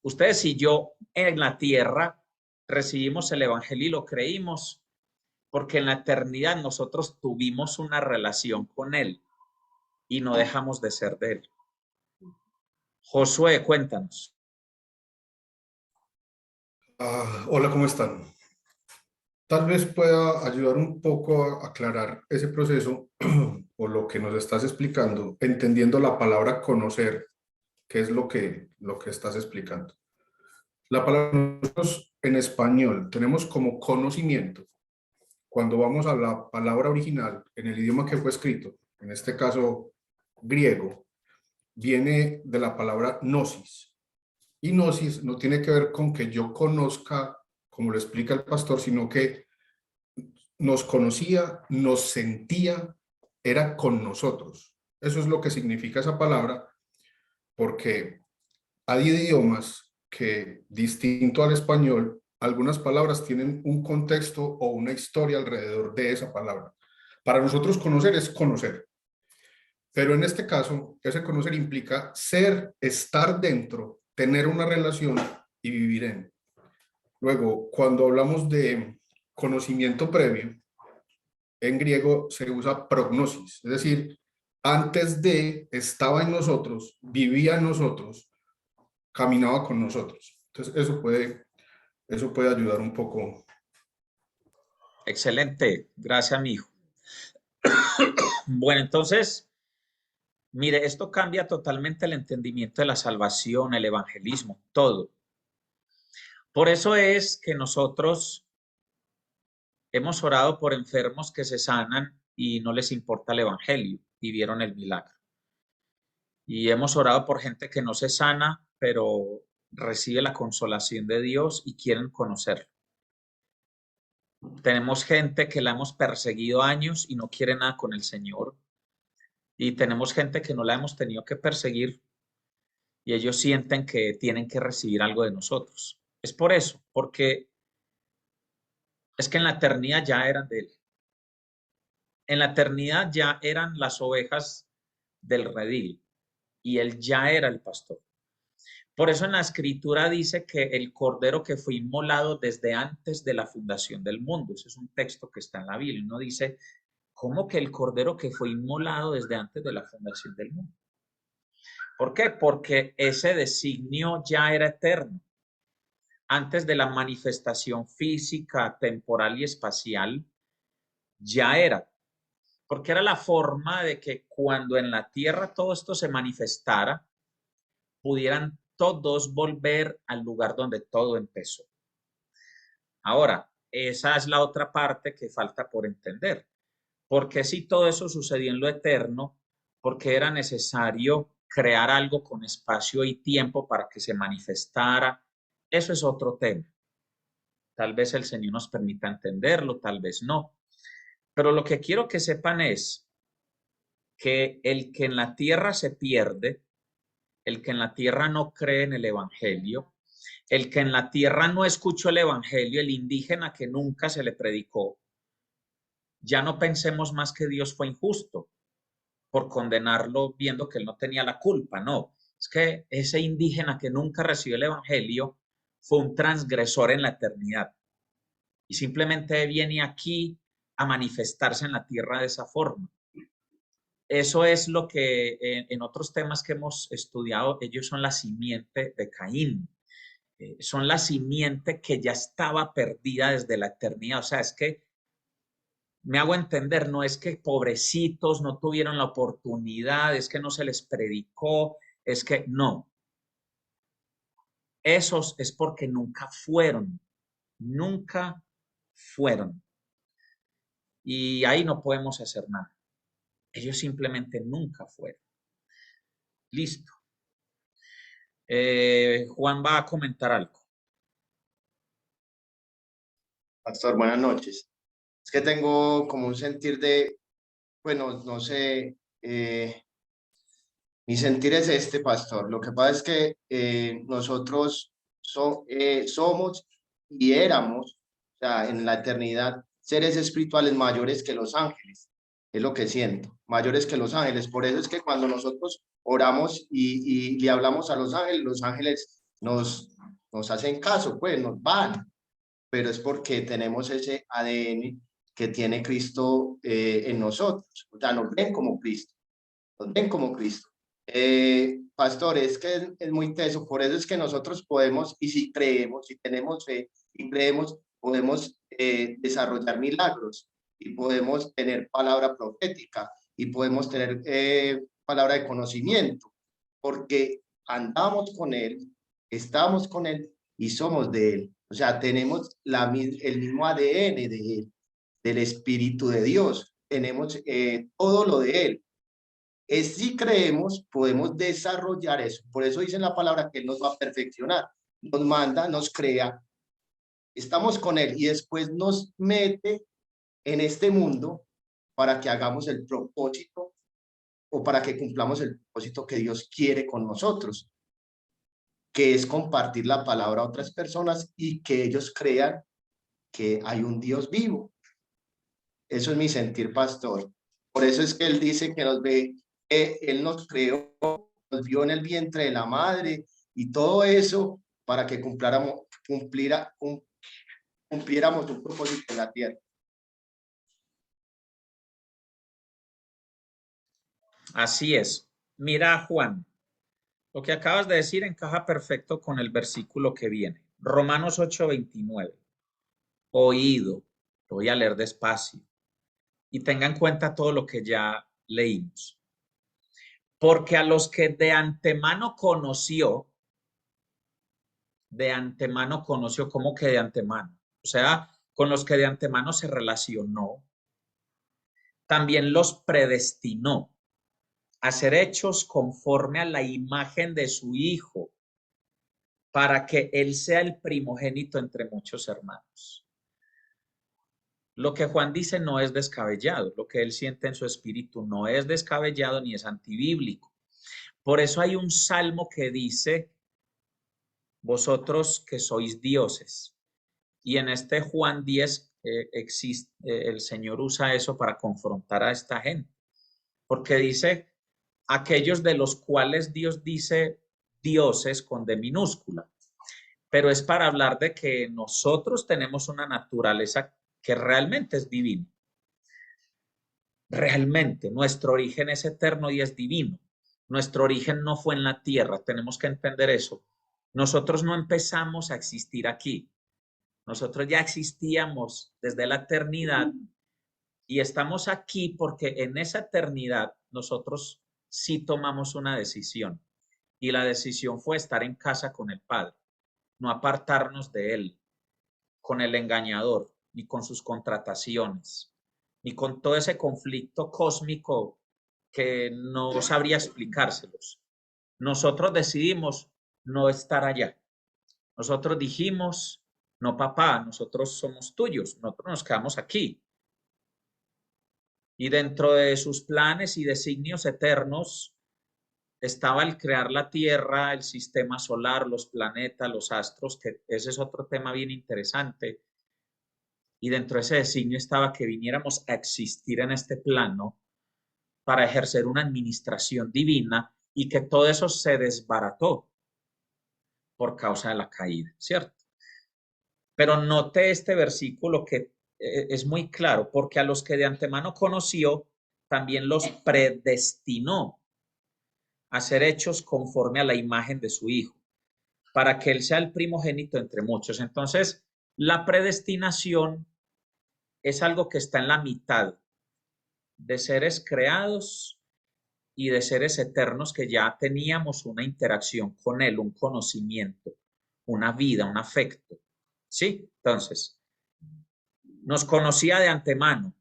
Speaker 1: Ustedes y yo en la tierra recibimos el evangelio y lo creímos porque en la eternidad nosotros tuvimos una relación con él y no dejamos de ser de él. Josué, cuéntanos.
Speaker 3: Hola, ¿cómo están? Tal vez pueda ayudar un poco a aclarar ese proceso o lo que nos estás explicando, entendiendo la palabra conocer, que es lo que estás explicando. La palabra nosotros en español tenemos como conocimiento. Cuando vamos a la palabra original, en el idioma que fue escrito, en este caso griego, viene de la palabra gnosis. Y gnosis no tiene que ver con que yo conozca, como lo explica el pastor, sino que nos conocía, nos sentía, era con nosotros. Eso es lo que significa esa palabra, porque hay idiomas que, distinto al español, algunas palabras tienen un contexto o una historia alrededor de esa palabra. Para nosotros conocer es conocer, pero en este caso, ese conocer implica ser, estar dentro, tener una relación y vivir en. Luego, cuando hablamos de conocimiento previo, en griego se usa prognosis, es decir, antes de, estaba en nosotros, vivía en nosotros, caminaba con nosotros. Entonces, eso puede ayudar un poco.
Speaker 1: Excelente, gracias, mi hijo. Bueno, entonces, mire, esto cambia totalmente el entendimiento de la salvación, el evangelismo, todo. Por eso es que nosotros hemos orado por enfermos que se sanan y no les importa el evangelio y vieron el milagro. Y hemos orado por gente que no se sana, pero recibe la consolación de Dios y quieren conocerlo. Tenemos gente que la hemos perseguido años y no quiere nada con el Señor. Y tenemos gente que no la hemos tenido que perseguir y ellos sienten que tienen que recibir algo de nosotros. Es por eso, porque es que en la eternidad ya eran de Él. En la eternidad ya eran las ovejas del redil y Él ya era el pastor. Por eso en la escritura dice que el cordero que fue inmolado desde antes de la fundación del mundo, ese es un texto que está en la Biblia, uno dice, ¿cómo que el cordero que fue inmolado desde antes de la fundación del mundo? ¿Por qué? Porque ese designio ya era eterno. Antes de la manifestación física, temporal y espacial, ya era. Porque era la forma de que cuando en la tierra todo esto se manifestara, pudieran todos volver al lugar donde todo empezó. Ahora, esa es la otra parte que falta por entender. ¿Por qué si todo eso sucedió en lo eterno? Porque era necesario crear algo con espacio y tiempo para que se manifestara. Eso es otro tema. Tal vez el Señor nos permita entenderlo, tal vez no. Pero lo que quiero que sepan es que el que en la tierra se pierde, el que en la tierra no cree en el Evangelio, el que en la tierra no escuchó el Evangelio, el indígena que nunca se le predicó, ya no pensemos más que Dios fue injusto por condenarlo viendo que él no tenía la culpa, no. Es que ese indígena que nunca recibió el Evangelio fue un transgresor en la eternidad. y simplemente viene aquí a manifestarse en la tierra de esa forma. Eso es lo que en otros temas que hemos estudiado, ellos son la simiente de Caín. Son la simiente que ya estaba perdida desde la eternidad. O sea, es que me hago entender, no es que pobrecitos no tuvieron la oportunidad, es que no se les predicó, es que no. Esos es porque nunca fueron, nunca fueron. Y ahí no podemos hacer nada. Ellos simplemente nunca fueron. Listo. Juan va a comentar algo.
Speaker 4: Pastor, buenas noches. Es que tengo como un sentir de, bueno, no sé, mi sentir es este, pastor. Lo que pasa es que nosotros somos y éramos, o sea, en la eternidad, seres espirituales mayores que los ángeles. Es lo que siento, mayores que los ángeles. Por eso es que cuando nosotros oramos y le hablamos a los ángeles nos hacen caso, pues nos van, pero es porque tenemos ese ADN que tiene Cristo en nosotros. O sea, nos ven como Cristo, nos ven como Cristo. Pastor, es que es muy teso, por eso es que nosotros podemos, y si creemos, si tenemos fe y creemos, podemos desarrollar milagros y podemos tener palabra profética y podemos tener palabra de conocimiento, porque andamos con Él, estamos con Él y somos de Él. O sea, tenemos el mismo ADN de Él, del Espíritu de Dios. Tenemos todo lo de Él. Si creemos, podemos desarrollar eso. Por eso dice en la palabra que Él nos va a perfeccionar. Nos manda, nos crea. Estamos con Él y después nos mete en este mundo para que hagamos el propósito o para que cumplamos el propósito que Dios quiere con nosotros, que es compartir la palabra a otras personas y que ellos crean que hay un Dios vivo. Eso es mi sentir, pastor. Por eso es que Él dice que nos ve, Él nos creó, nos vio en el vientre de la madre y todo eso para que cumpliéramos un propósito en la tierra.
Speaker 1: Así es. Mira, Juan, lo que acabas de decir encaja perfecto con el versículo que viene. Romanos 8:29. Oído, lo voy a leer despacio y tenga en cuenta todo lo que ya leímos. Porque a los que de antemano conoció, ¿cómo que de antemano? O sea, con los que de antemano se relacionó, también los predestinó a ser hechos conforme a la imagen de su Hijo, para que Él sea el primogénito entre muchos hermanos. Lo que Juan dice no es descabellado, lo que él siente en su espíritu no es descabellado ni es antibíblico. Por eso hay un salmo que dice, vosotros que sois dioses. Y en este Juan 10 el Señor usa eso para confrontar a esta gente, porque dice, aquellos de los cuales Dios dice dioses con D minúscula, pero es para hablar de que nosotros tenemos una naturaleza que realmente es divina. Realmente, nuestro origen es eterno y es divino. Nuestro origen no fue en la tierra, tenemos que entender eso. Nosotros no empezamos a existir aquí. Nosotros ya existíamos desde la eternidad y estamos aquí porque en esa eternidad nosotros sí tomamos una decisión. Y la decisión fue estar en casa con el Padre, no apartarnos de Él, con el engañador, ni con sus contrataciones, ni con todo ese conflicto cósmico que no sabría explicárselos. Nosotros decidimos no estar allá. Nosotros dijimos, no papá, nosotros somos tuyos, nosotros nos quedamos aquí. Y dentro de sus planes y designios eternos estaba el crear la Tierra, el sistema solar, los planetas, los astros, que ese es otro tema bien interesante. Y dentro de ese designio estaba que viniéramos a existir en este plano para ejercer una administración divina y que todo eso se desbarató por causa de la caída, ¿cierto? Pero note este versículo que es muy claro, porque a los que de antemano conoció, también los predestinó a ser hechos conforme a la imagen de su Hijo, para que Él sea el primogénito entre muchos. Entonces, la predestinación es algo que está en la mitad de seres creados y de seres eternos que ya teníamos una interacción con Él, un conocimiento, una vida, un afecto. ¿Sí? Entonces, nos conocía de antemano.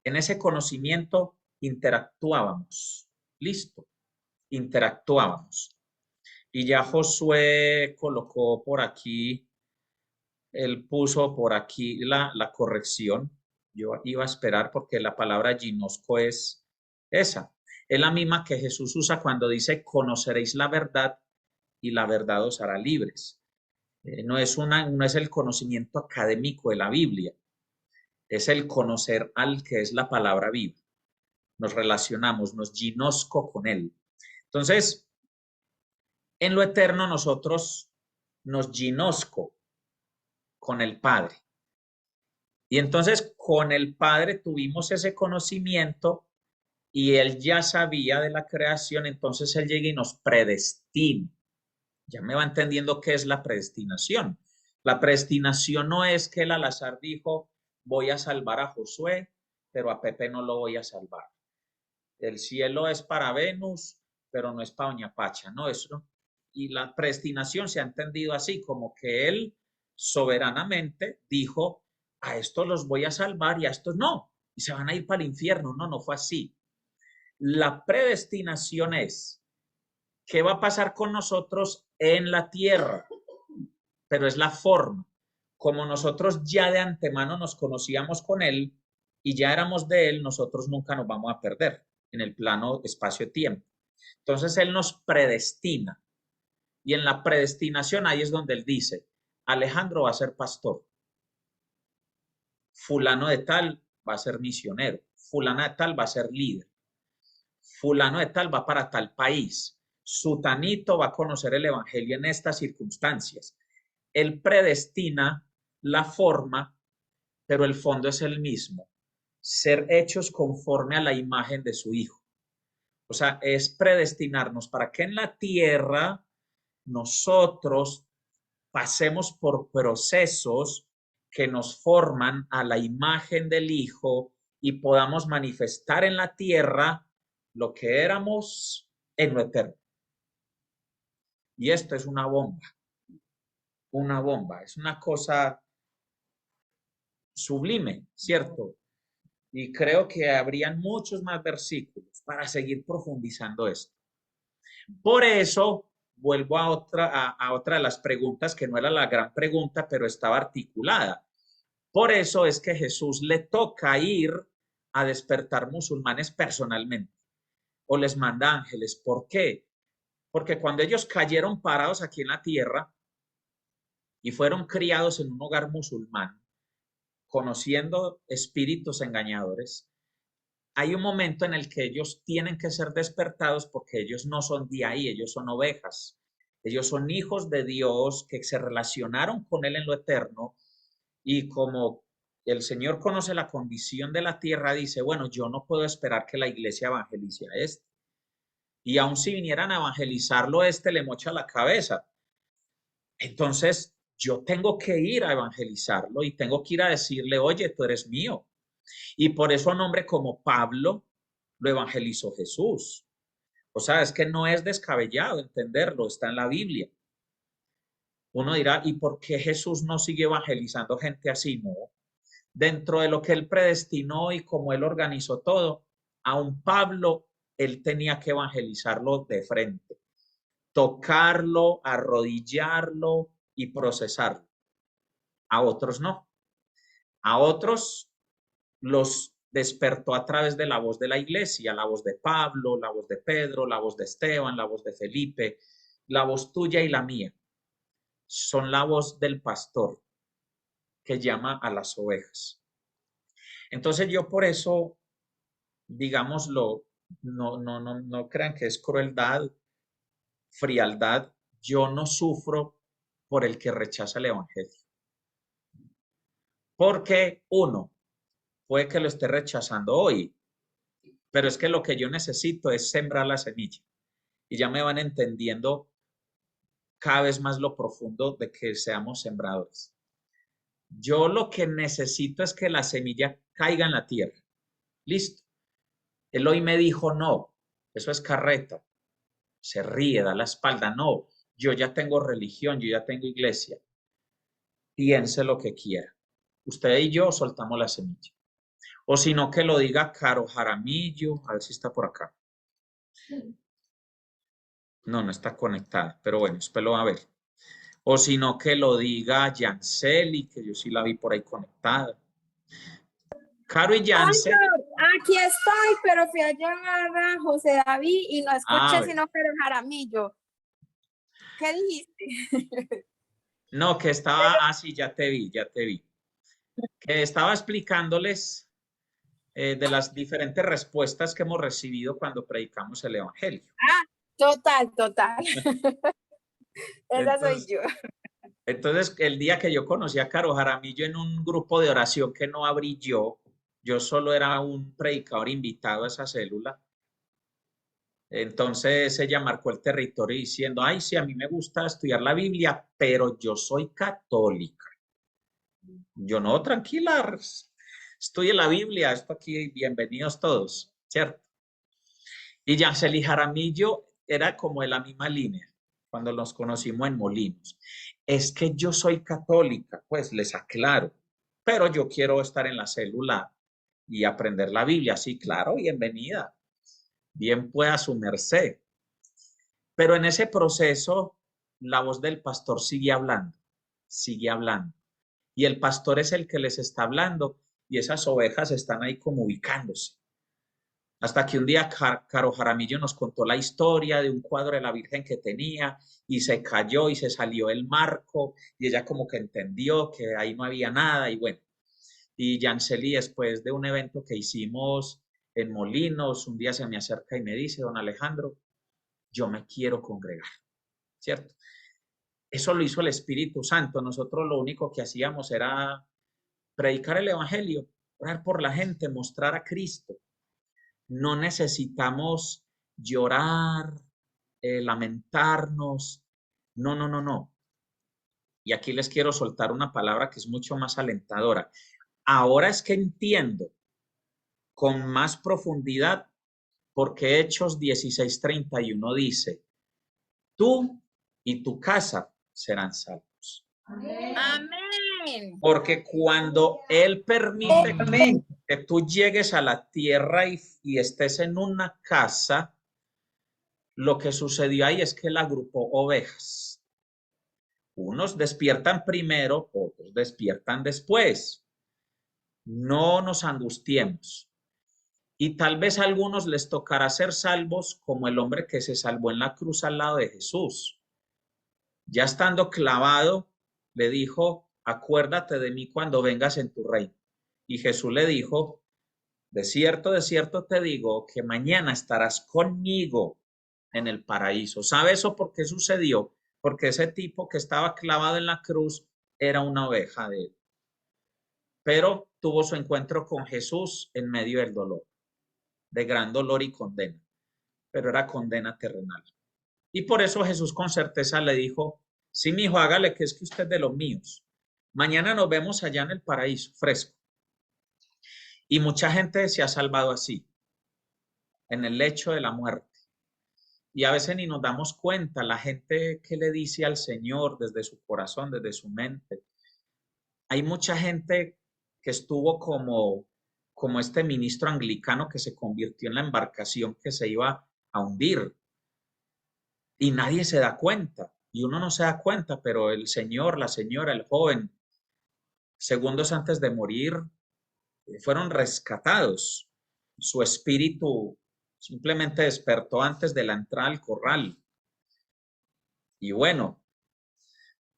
Speaker 1: En ese conocimiento interactuábamos. Listo. Interactuábamos. Y ya Josué colocó por aquí, él puso por aquí la corrección. Yo iba a esperar porque la palabra ginosco es esa. Es la misma que Jesús usa cuando dice, conoceréis la verdad y la verdad os hará libres. No es el conocimiento académico de la Biblia, es el conocer al que es la palabra viva. Nos relacionamos, nos ginosco con él. Entonces, en lo eterno nosotros nos ginosco con el Padre. Y entonces con el Padre tuvimos ese conocimiento y Él ya sabía de la creación, entonces Él llega y nos predestina. Ya me va entendiendo qué es la predestinación. La predestinación no es que Él al azar dijo, voy a salvar a Josué, pero a Pepe no lo voy a salvar. El cielo es para Venus, pero no es para Doña Pacha, ¿no? Eso. Y la predestinación se ha entendido así, como que Él soberanamente dijo, a estos los voy a salvar y a estos no, y se van a ir para el infierno. No, no fue así. La predestinación es qué va a pasar con nosotros en la tierra, pero es la forma. Como nosotros ya de antemano nos conocíamos con Él y ya éramos de Él, nosotros nunca nos vamos a perder en el plano espacio-tiempo. Entonces Él nos predestina. Y en la predestinación ahí es donde Él dice, Alejandro va a ser pastor. Fulano de tal va a ser misionero. Fulana de tal va a ser líder. Fulano de tal va para tal país. Sutanito va a conocer el evangelio en estas circunstancias. Él predestina la forma, pero el fondo es el mismo. Ser hechos conforme a la imagen de su Hijo. O sea, es predestinarnos para que en la tierra nosotros pasemos por procesos que nos forman a la imagen del Hijo y podamos manifestar en la tierra lo que éramos en lo eterno. Y esto es una bomba, es una cosa sublime, ¿cierto? Y creo que habrían muchos más versículos para seguir profundizando esto. Por eso vuelvo a otra de las preguntas que no era la gran pregunta, pero estaba articulada. Por eso es que Jesús le toca ir a despertar musulmanes personalmente o les manda ángeles. ¿Por qué? Porque cuando ellos cayeron parados aquí en la tierra y fueron criados en un hogar musulmán, conociendo espíritus engañadores, hay un momento en el que ellos tienen que ser despertados porque ellos no son de ahí, ellos son ovejas. Ellos son hijos de Dios que se relacionaron con Él en lo eterno y como el Señor conoce la condición de la tierra, dice, bueno, yo no puedo esperar que la iglesia evangelice a este. Y aun si vinieran a evangelizarlo, le mocha la cabeza. Entonces, yo tengo que ir a evangelizarlo y tengo que ir a decirle, oye, tú eres mío. Y por eso un hombre como Pablo lo evangelizó Jesús. O sea, es que no es descabellado entenderlo, está en la Biblia. Uno dirá, ¿y por qué Jesús no sigue evangelizando gente así? No. Dentro de lo que él predestinó y como él organizó todo, a un Pablo, él tenía que evangelizarlo de frente, tocarlo, arrodillarlo y procesarlo. A otros no. A otros los despertó a través de la voz de la iglesia, la voz de Pablo, la voz de Pedro, la voz de Esteban, la voz de Felipe, la voz tuya y la mía. Son la voz del pastor que llama a las ovejas. Entonces yo por eso, digámoslo, no crean que es crueldad, frialdad. Yo no sufro por el que rechaza el evangelio. Porque uno, puede que lo esté rechazando hoy, pero es que lo que yo necesito es sembrar la semilla. Y ya me van entendiendo cada vez más lo profundo de que seamos sembradores. Yo lo que necesito es que la semilla caiga en la tierra. Listo. Él hoy me dijo, no, eso es carreta. Se ríe, da la espalda. No, yo ya tengo religión, yo ya tengo iglesia. Piense lo que quiera. Usted y yo soltamos la semilla. O si no, que lo diga Caro Jaramillo, a ver si está por acá. No, no está conectada, pero bueno, usted lo va a ver. O si no, que lo diga Yanceli, que yo sí la vi por ahí conectada. Caro y Yance.
Speaker 5: Aquí estoy, pero fui a llamar a José David y no escuché sino Caro Jaramillo. ¿Qué dijiste?
Speaker 1: No, que estaba, sí, ya te vi. Que estaba explicándoles de las diferentes respuestas que hemos recibido cuando predicamos el Evangelio.
Speaker 5: Ah, total. Esa soy yo.
Speaker 1: Entonces, el día que yo conocí a Caro Jaramillo en un grupo de oración que no abrí yo solo era un predicador invitado a esa célula. Entonces ella marcó el territorio diciendo, ay, sí, a mí me gusta estudiar la Biblia, pero yo soy católica. Yo no, tranquila, estudie la Biblia, esto aquí, bienvenidos todos, ¿cierto? Y Yanceli Jaramillo era como de la misma línea, cuando nos conocimos en Molinos. Es que yo soy católica, pues les aclaro, pero yo quiero estar en la célula y aprender la Biblia. Sí, claro, bienvenida. Bien pueda su merced. Pero en ese proceso, la voz del pastor sigue hablando. Y el pastor es el que les está hablando y esas ovejas están ahí como ubicándose. Hasta que un día Caro Jaramillo nos contó la historia de un cuadro de la Virgen que tenía y se cayó y se salió el marco y ella como que entendió que ahí no había nada y bueno. Y Yanceli, después de un evento que hicimos en Molinos, un día se me acerca y me dice, don Alejandro, yo me quiero congregar, ¿cierto? Eso lo hizo el Espíritu Santo. Nosotros lo único que hacíamos era predicar el Evangelio, orar por la gente, mostrar a Cristo. No necesitamos llorar, lamentarnos. No. Y aquí les quiero soltar una palabra que es mucho más alentadora. Ahora es que entiendo con más profundidad porque Hechos 16:31 dice, tú y tu casa serán salvos.
Speaker 5: Amén.
Speaker 1: Porque cuando Él permite que tú llegues a la tierra y estés en una casa, lo que sucedió ahí es que Él agrupó ovejas. Unos despiertan primero, otros despiertan después. No nos angustiemos. Y tal vez a algunos les tocará ser salvos como el hombre que se salvó en la cruz al lado de Jesús. Ya estando clavado, le dijo, acuérdate de mí cuando vengas en tu reino. Y Jesús le dijo, de cierto te digo que mañana estarás conmigo en el paraíso. ¿Sabe eso por qué sucedió? Porque ese tipo que estaba clavado en la cruz era una oveja de él. Pero tuvo su encuentro con Jesús en medio del dolor, de gran dolor y condena, pero era condena terrenal. Y por eso Jesús con certeza le dijo, sí, mi hijo, hágale que es que usted es de los míos. Mañana nos vemos allá en el paraíso, fresco. Y mucha gente se ha salvado así, en el lecho de la muerte. Y a veces ni nos damos cuenta, la gente que le dice al Señor desde su corazón, desde su mente. Hay mucha gente que estuvo como este ministro anglicano que se convirtió en la embarcación que se iba a hundir. Y nadie se da cuenta. Y uno no se da cuenta, pero el señor, la señora, el joven, segundos antes de morir, fueron rescatados. Su espíritu simplemente despertó antes de la entrada al corral. Y bueno,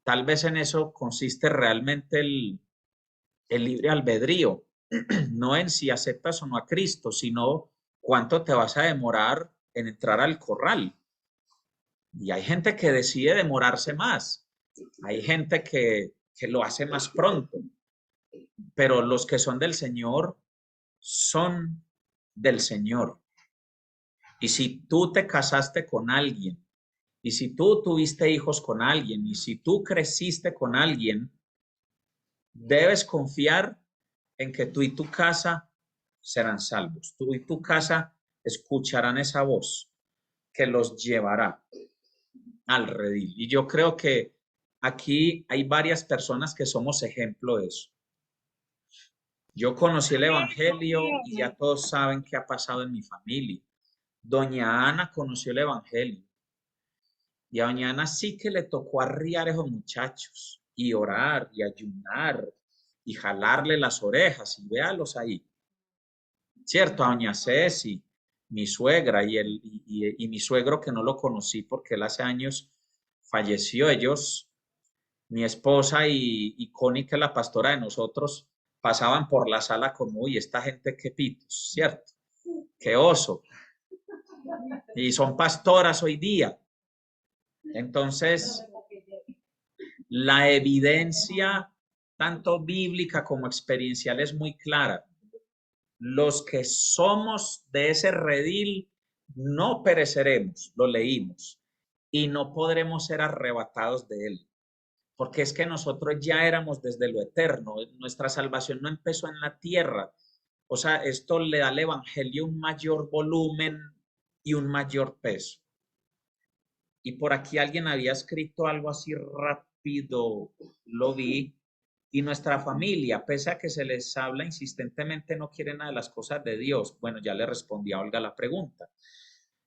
Speaker 1: tal vez en eso consiste realmente el libre albedrío, no en si aceptas o no a Cristo, sino cuánto te vas a demorar en entrar al corral. Y hay gente que decide demorarse más. Hay gente que lo hace más pronto. pero los que son del Señor son del Señor. Y si tú te casaste con alguien, y si tú tuviste hijos con alguien, y si tú creciste con alguien, debes confiar en que tú y tu casa serán salvos. Tú y tu casa escucharán esa voz que los llevará al redil. Y yo creo que aquí hay varias personas que somos ejemplo de eso. Yo conocí el Evangelio y ya todos saben qué ha pasado en mi familia. Doña Ana conoció el Evangelio y a doña Ana sí que le tocó arriar a esos muchachos y orar y ayunar y jalarle las orejas y véalos ahí. Cierto, a doña Ceci, mi suegra y mi suegro que no lo conocí porque él hace años falleció. Ellos, mi esposa y Connie, que es la pastora de nosotros, pasaban por la sala como, uy, esta gente qué pitos, ¿cierto? Qué oso. Y son pastoras hoy día. Entonces, la evidencia, tanto bíblica como experiencial, es muy clara. Los que somos de ese redil no pereceremos, lo leímos, y no podremos ser arrebatados de él. Porque es que nosotros ya éramos desde lo eterno, nuestra salvación no empezó en la tierra. O sea, esto le da al evangelio un mayor volumen y un mayor peso. Y por aquí alguien había escrito algo así rápido, lo vi, y nuestra familia, pese a que se les habla insistentemente, no quiere nada de las cosas de Dios. Bueno, ya le respondí a Olga la pregunta.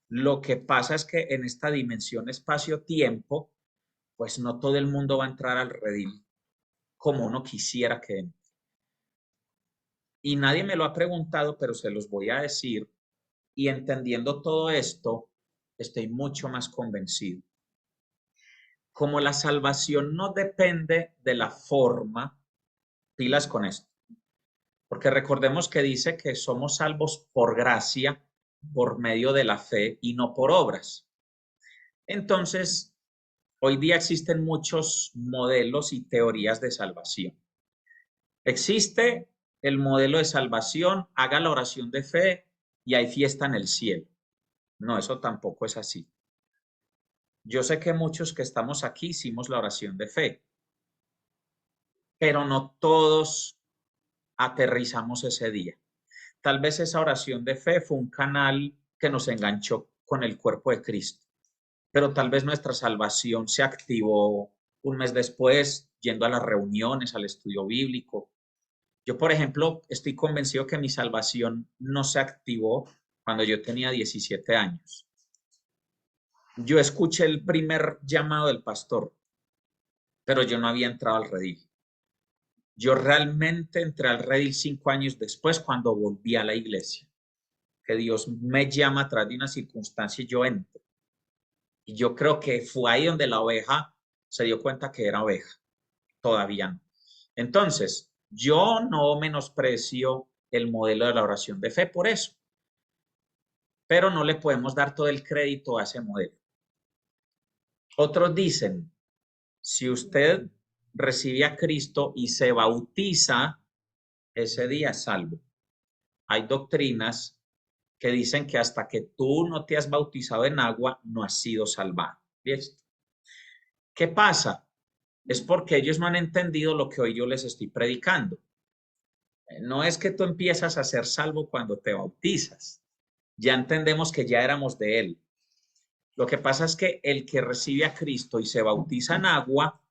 Speaker 1: Lo que pasa es que en esta dimensión espacio-tiempo, pues no todo el mundo va a entrar al redil como uno quisiera que entre. Y nadie me lo ha preguntado, pero se los voy a decir. Y entendiendo todo esto, estoy mucho más convencido. Como la salvación no depende de la forma, pilas con esto. Porque recordemos que dice que somos salvos por gracia, por medio de la fe y no por obras. Entonces, hoy día existen muchos modelos y teorías de salvación. Existe el modelo de salvación, haga la oración de fe y hay fiesta en el cielo. No, eso tampoco es así. Yo sé que muchos que estamos aquí hicimos la oración de fe, pero no todos aterrizamos ese día. Tal vez esa oración de fe fue un canal que nos enganchó con el cuerpo de Cristo, pero tal vez nuestra salvación se activó un mes después, yendo a las reuniones, al estudio bíblico. Yo, por ejemplo, estoy convencido que mi salvación no se activó cuando yo tenía 17 años. Yo escuché el primer llamado del pastor, pero yo no había entrado al redil. Yo realmente entré al redil 5 años después, cuando volví a la iglesia, que Dios me llama a través de una circunstancia y yo entro. Y yo creo que fue ahí donde la oveja se dio cuenta que era oveja. Todavía no. Entonces, yo no menosprecio el modelo de la oración de fe por eso, pero no le podemos dar todo el crédito a ese modelo. Otros dicen, si usted recibe a Cristo y se bautiza, ese día es salvo. Hay doctrinas que dicen que hasta que tú no te has bautizado en agua, no has sido salvado. ¿Listo? ¿Qué pasa? Es porque ellos no han entendido lo que hoy yo les estoy predicando. No es que tú empiezas a ser salvo cuando te bautizas. Ya entendemos que ya éramos de él. Lo que pasa es que el que recibe a Cristo y se bautiza en agua,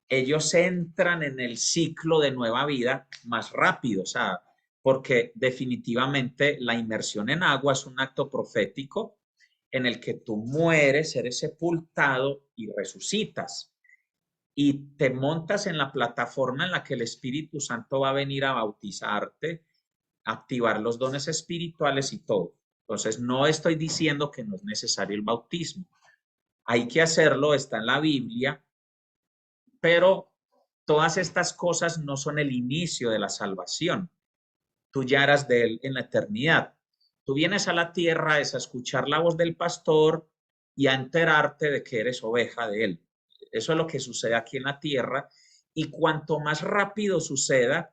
Speaker 1: ellos entran en el ciclo de nueva vida más rápido, o sea, porque definitivamente la inmersión en agua es un acto profético en el que tú mueres, eres sepultado y resucitas. Y te montas en la plataforma en la que el Espíritu Santo va a venir a bautizarte, activar los dones espirituales y todo. Entonces, no estoy diciendo que no es necesario el bautismo. Hay que hacerlo, está en la Biblia, pero todas estas cosas no son el inicio de la salvación. Tú ya eras de él en la eternidad. Tú vienes a la tierra a escuchar la voz del pastor y a enterarte de que eres oveja de él. Eso es lo que sucede aquí en la tierra. Y cuanto más rápido suceda,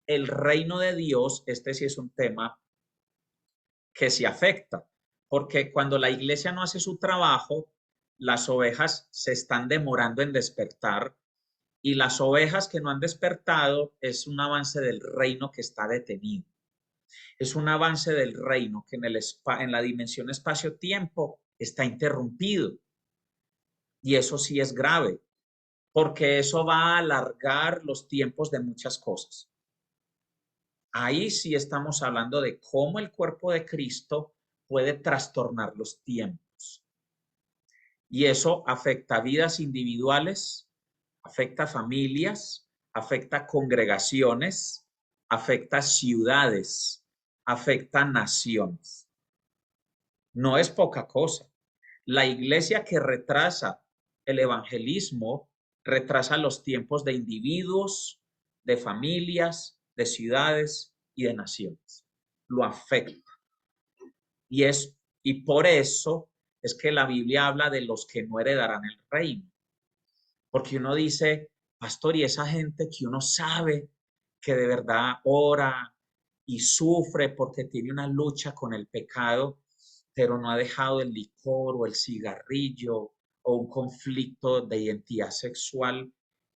Speaker 1: el reino de Dios, este sí es un tema que se afecta, porque cuando la iglesia no hace su trabajo, las ovejas se están demorando en despertar y las ovejas que no han despertado es un avance del reino que está detenido. Es un avance del reino que en la dimensión espacio-tiempo está interrumpido. Y eso sí es grave, porque eso va a alargar los tiempos de muchas cosas. Ahí sí estamos hablando de cómo el cuerpo de Cristo puede trastornar los tiempos. Y eso afecta vidas individuales, afecta familias, afecta congregaciones, afecta ciudades, afecta naciones. No es poca cosa. La iglesia que retrasa el evangelismo retrasa los tiempos de individuos, de familias, de ciudades y de naciones. Lo afecta. Y por eso es que la Biblia habla de los que no heredarán el reino. Porque uno dice, pastor, y esa gente que uno sabe que de verdad ora y sufre porque tiene una lucha con el pecado, pero no ha dejado el licor o el cigarrillo o un conflicto de identidad sexual,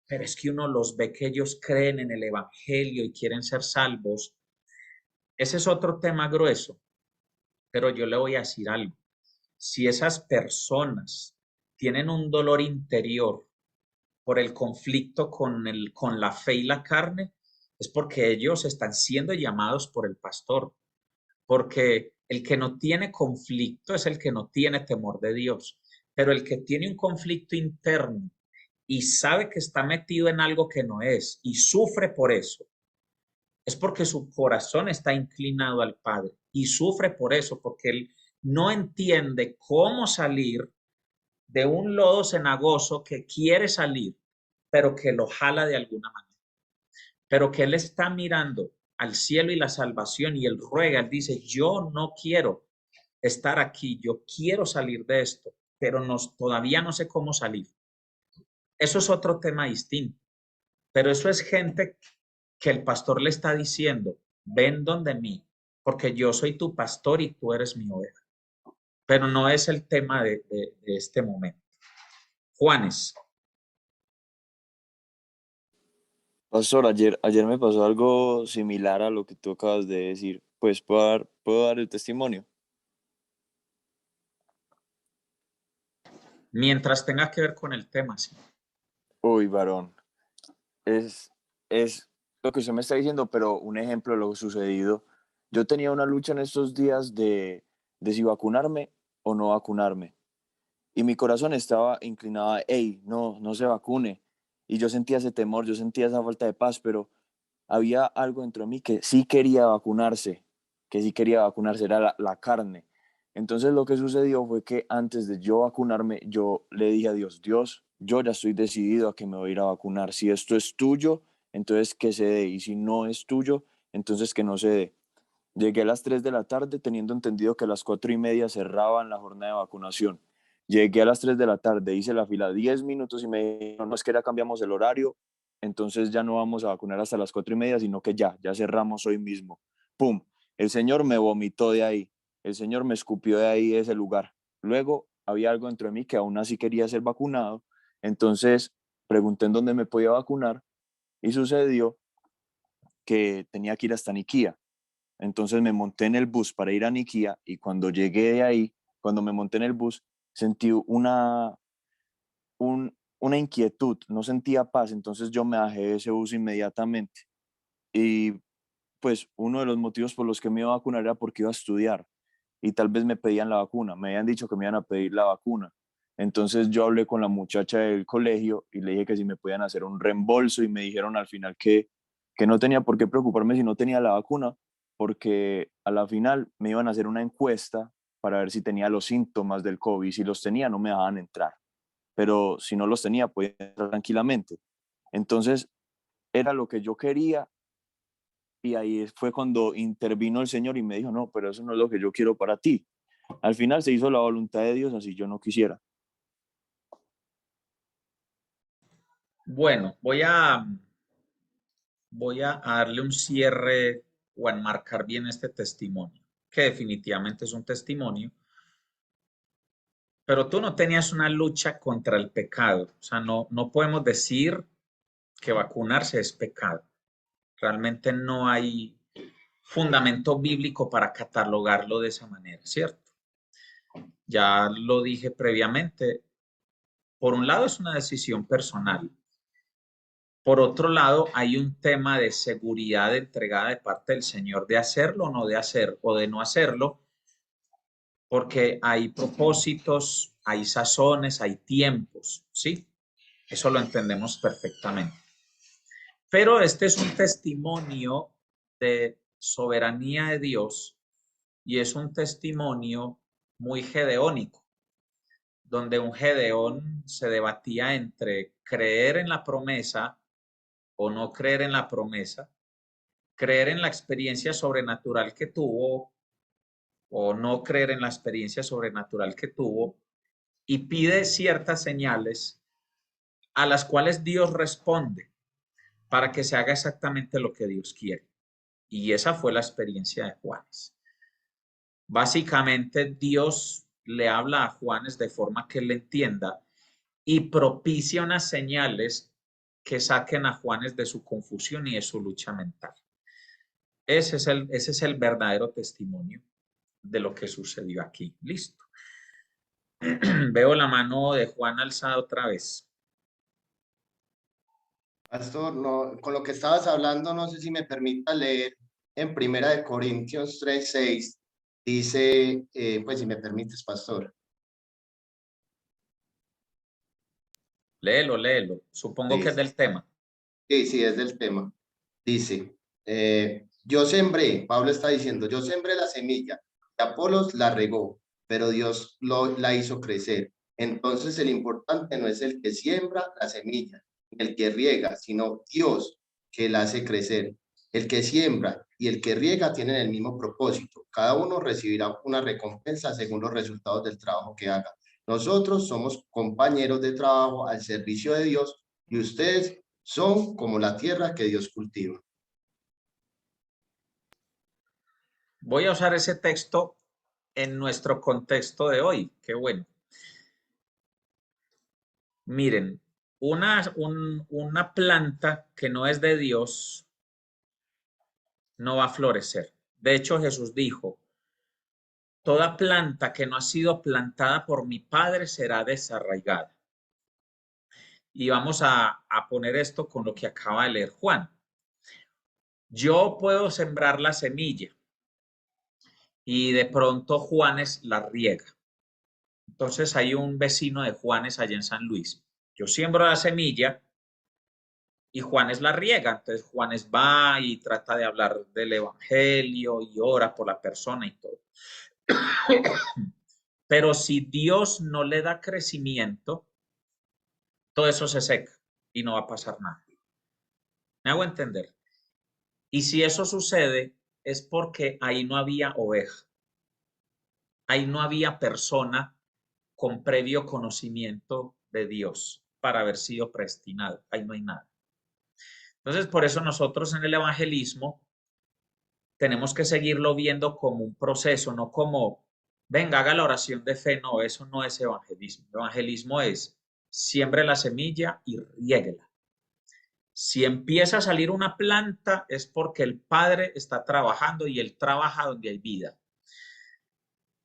Speaker 1: pero es que uno los ve que ellos creen en el evangelio y quieren ser salvos. Ese es otro tema grueso, pero yo le voy a decir algo. Si esas personas tienen un dolor interior por el conflicto con la fe y la carne, es porque ellos están siendo llamados por el pastor, porque el que no tiene conflicto es el que no tiene temor de Dios, pero el que tiene un conflicto interno y sabe que está metido en algo que no es y sufre por eso, es porque su corazón está inclinado al Padre y sufre por eso, porque él no entiende cómo salir de un lodo cenagoso que quiere salir, pero que lo jala de alguna manera, pero que él está mirando al cielo y la salvación y él ruega, él dice, yo no quiero estar aquí, yo quiero salir de esto, pero todavía no sé cómo salir. Eso es otro tema distinto, pero eso es gente que el pastor le está diciendo, ven donde mí, porque yo soy tu pastor y tú eres mi oveja. Pero no es el tema de este momento. Juanes.
Speaker 2: Pastor, ayer me pasó algo similar a lo que tú acabas de decir. Pues puedo dar el testimonio.
Speaker 1: Mientras tenga que ver con el tema, sí.
Speaker 2: Uy, varón, es, es lo que usted me está diciendo, pero un ejemplo de lo sucedido. Yo tenía una lucha en estos días de si vacunarme o no vacunarme. Y mi corazón estaba inclinado a, hey, no se vacune. Y yo sentía ese temor, yo sentía esa falta de paz, pero había algo dentro de mí que sí quería vacunarse, era la carne. Entonces lo que sucedió fue que antes de yo vacunarme, yo le dije a Dios, Dios, yo ya estoy decidido a que me voy a ir a vacunar. Si esto es tuyo, entonces que se dé. Y si no es tuyo, entonces que no se dé. Llegué a las 3 de la tarde teniendo entendido que a las 4:30 cerraban la jornada de vacunación. Llegué a las 3 de la tarde, hice la fila 10 minutos y me dijeron, no, es que ya cambiamos el horario, entonces ya no vamos a vacunar hasta las 4:30, sino que ya cerramos hoy mismo. ¡Pum! El Señor me vomitó de ahí, el Señor me escupió de ahí, de ese lugar. Luego había algo dentro de mí que aún así quería ser vacunado, entonces pregunté en dónde me podía vacunar y sucedió que tenía que ir hasta Niquía. Entonces me monté en el bus para ir a Niquía y cuando llegué de ahí, cuando me monté en el bus, sentí una inquietud, no sentía paz, entonces yo me bajé de ese bus inmediatamente. Y pues uno de los motivos por los que me iba a vacunar era porque iba a estudiar y tal vez me pedían la vacuna, me habían dicho que me iban a pedir la vacuna. Entonces yo hablé con la muchacha del colegio y le dije que si me podían hacer un reembolso y me dijeron al final que no tenía por qué preocuparme si no tenía la vacuna, porque a la final me iban a hacer una encuesta para ver si tenía los síntomas del COVID. Si los tenía, no me dejaban entrar, pero si no los tenía, podía entrar tranquilamente. Entonces era lo que yo quería y ahí fue cuando intervino el Señor y me dijo, no, pero eso no es lo que yo quiero para ti. Al final se hizo la voluntad de Dios, así yo no quisiera.
Speaker 1: Bueno, voy a darle un cierre o a enmarcar bien este testimonio, que definitivamente es un testimonio, pero tú no tenías una lucha contra el pecado. O sea, no podemos decir que vacunarse es pecado. Realmente no hay fundamento bíblico para catalogarlo de esa manera, ¿cierto? Ya lo dije previamente. Por un lado es una decisión personal. Por otro lado, hay un tema de seguridad entregada de parte del Señor de hacerlo o no de hacer o de no hacerlo, porque hay propósitos, hay sazones, hay tiempos, ¿sí? Eso lo entendemos perfectamente. Pero este es un testimonio de soberanía de Dios y es un testimonio muy gedeónico, donde un Gedeón se debatía entre creer en la promesa o no creer en la promesa, creer en la experiencia sobrenatural que tuvo o no creer en la experiencia sobrenatural que tuvo, y pide ciertas señales a las cuales Dios responde para que se haga exactamente lo que Dios quiere. Y esa fue la experiencia de Juanes. Básicamente Dios le habla a Juanes de forma que él le entienda y propicia unas señales que saquen a Juanes de su confusión y de su lucha mental. Ese es el verdadero testimonio de lo que sucedió aquí. Listo. Veo la mano de Juan alzada otra vez.
Speaker 4: Pastor, no, con lo que estabas hablando, no sé si me permita leer en Primera de Corintios 3:6, dice, pues si me permites, pastor.
Speaker 1: Léelo, léelo. Supongo que es del tema.
Speaker 4: Sí, es del tema. Dice, yo sembré, Pablo está diciendo, yo sembré la semilla, Apolos la regó, pero Dios la hizo crecer. Entonces el importante no es el que siembra la semilla, el que riega, sino Dios que la hace crecer. El que siembra y el que riega tienen el mismo propósito. Cada uno recibirá una recompensa según los resultados del trabajo que haga. Nosotros somos compañeros de trabajo al servicio de Dios y ustedes son como la tierra que Dios cultiva.
Speaker 1: Voy a usar ese texto en nuestro contexto de hoy. Qué bueno. Miren, una planta que no es de Dios no va a florecer. De hecho, Jesús dijo, toda planta que no ha sido plantada por mi Padre será desarraigada. Y vamos a poner esto con lo que acaba de leer Juan. Yo puedo sembrar la semilla y de pronto Juanes la riega. Entonces hay un vecino de Juanes allá en San Luis. Yo siembro la semilla y Juanes la riega. Entonces Juanes va y trata de hablar del evangelio y ora por la persona y todo. Pero si Dios no le da crecimiento, todo eso se seca y no va a pasar nada. ¿Me hago entender? Y si eso sucede, es porque ahí no había oveja. Ahí no había persona con previo conocimiento de Dios para haber sido predestinado. Ahí no hay nada. Entonces, por eso nosotros en el evangelismo tenemos que seguirlo viendo como un proceso, no como, venga, haga la oración de fe. No, eso no es evangelismo. Evangelismo es siembre la semilla y riéguela. Si empieza a salir una planta es porque el Padre está trabajando y Él trabaja donde hay vida.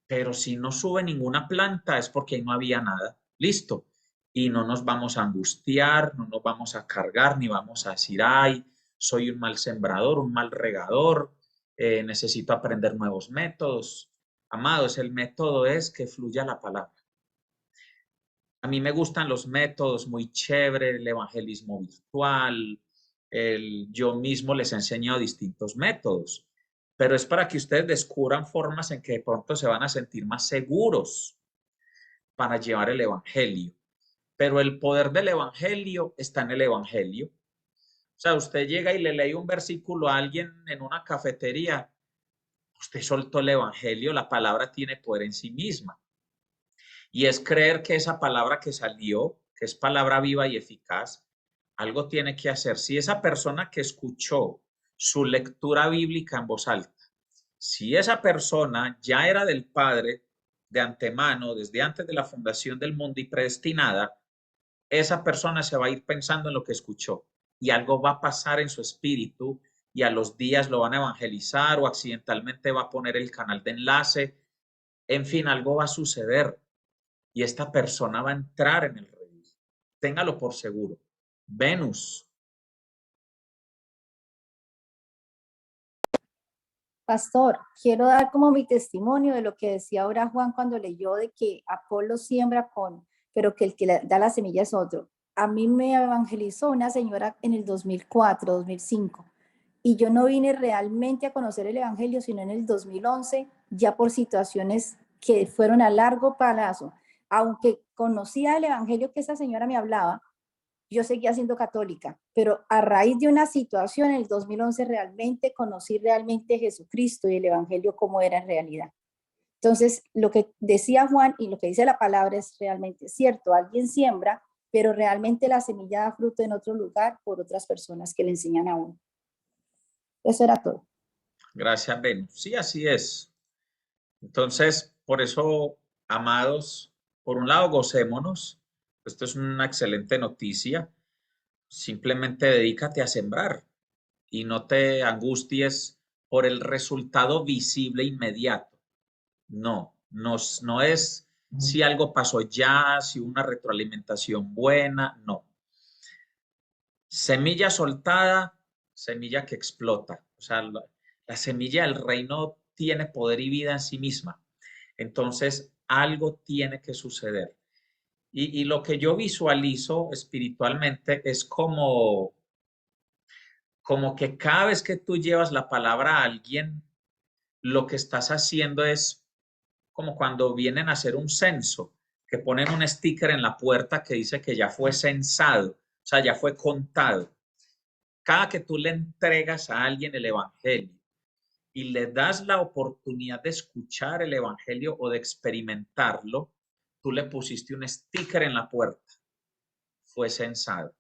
Speaker 1: Pero si no sube ninguna planta es porque ahí no había nada. Listo. Y no nos vamos a angustiar, no nos vamos a cargar, ni vamos a decir, ay, soy un mal sembrador, un mal regador, necesito aprender nuevos métodos. Amados, el método es que fluya la palabra. A mí me gustan los métodos muy chévere, el evangelismo virtual, yo mismo les enseño distintos métodos, pero es para que ustedes descubran formas en que de pronto se van a sentir más seguros para llevar el evangelio. Pero el poder del evangelio está en el evangelio. O sea, usted llega y le lee un versículo a alguien en una cafetería, usted soltó el evangelio, la palabra tiene poder en sí misma. Y es creer que esa palabra que salió, que es palabra viva y eficaz, algo tiene que hacer. Si esa persona que escuchó su lectura bíblica en voz alta, si esa persona ya era del Padre de antemano, desde antes de la fundación del mundo y predestinada, esa persona se va a ir pensando en lo que escuchó y algo va a pasar en su espíritu y a los días lo van a evangelizar o accidentalmente va a poner el canal de enlace. En fin, algo va a suceder y esta persona va a entrar en el redil. Téngalo por seguro. Venus.
Speaker 6: Pastor, quiero dar como mi testimonio de lo que decía ahora Juan cuando leyó de que Apolo siembra pero que el que da la semilla es otro. A mí me evangelizó una señora en el 2004, 2005, y yo no vine realmente a conocer el evangelio, sino en el 2011, ya por situaciones que fueron a largo plazo. Aunque conocía el evangelio que esa señora me hablaba, yo seguía siendo católica, pero a raíz de una situación en el 2011 realmente conocí realmente Jesucristo y el evangelio como era en realidad. Entonces, lo que decía Juan y lo que dice la palabra es realmente cierto. Alguien siembra, pero realmente la semilla da fruto en otro lugar por otras personas que le enseñan a uno. Eso era todo.
Speaker 1: Gracias, Venus. Sí, así es. Entonces, por eso, amados, por un lado, gocémonos. Esto es una excelente noticia. Simplemente dedícate a sembrar y no te angusties por el resultado visible inmediato. No es si algo pasó ya, si una retroalimentación buena, no. Semilla soltada, semilla que explota. O sea, la semilla del reino tiene poder y vida en sí misma. Entonces, algo tiene que suceder. Y lo que yo visualizo espiritualmente es como que cada vez que tú llevas la palabra a alguien, lo que estás haciendo es como cuando vienen a hacer un censo, que ponen un sticker en la puerta que dice que ya fue censado, o sea, ya fue contado. Cada que tú le entregas a alguien el evangelio y le das la oportunidad de escuchar el evangelio o de experimentarlo, tú le pusiste un sticker en la puerta. Fue censado.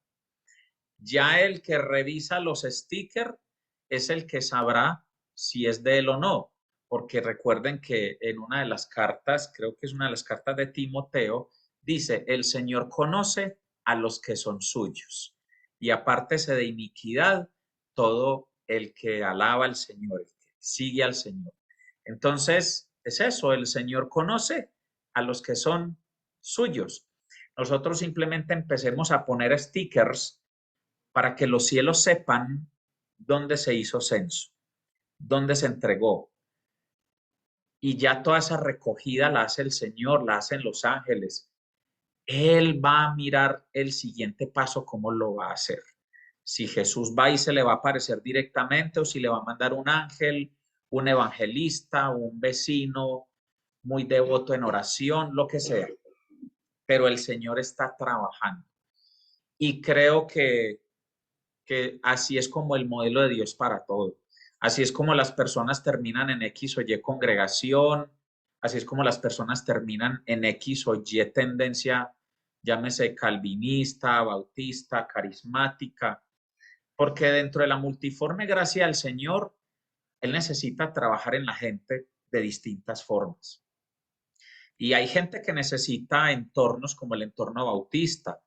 Speaker 1: Ya el que revisa los stickers es el que sabrá si es de él o no, porque recuerden que en una de las cartas, creo que es una de las cartas de Timoteo, dice, el Señor conoce a los que son suyos y apártese de iniquidad todo el que alaba al Señor, el que sigue al Señor. Entonces, es eso, el Señor conoce a los que son suyos. Nosotros simplemente empecemos a poner stickers para que los cielos sepan dónde se hizo censo, dónde se entregó. Y ya toda esa recogida la hace el Señor, la hacen los ángeles. Él va a mirar el siguiente paso, cómo lo va a hacer. Si Jesús va y se le va a aparecer directamente o si le va a mandar un ángel, un evangelista, un vecino muy devoto en oración, lo que sea. Pero el Señor está trabajando. Y creo que así es como el modelo de Dios para todo. Así es como las personas terminan en X o Y congregación, así es como las personas terminan en X o Y tendencia, llámese calvinista, bautista, carismática, porque dentro de la multiforme gracia del Señor, Él necesita trabajar en la gente de distintas formas. Y hay gente que necesita entornos como el entorno bautista,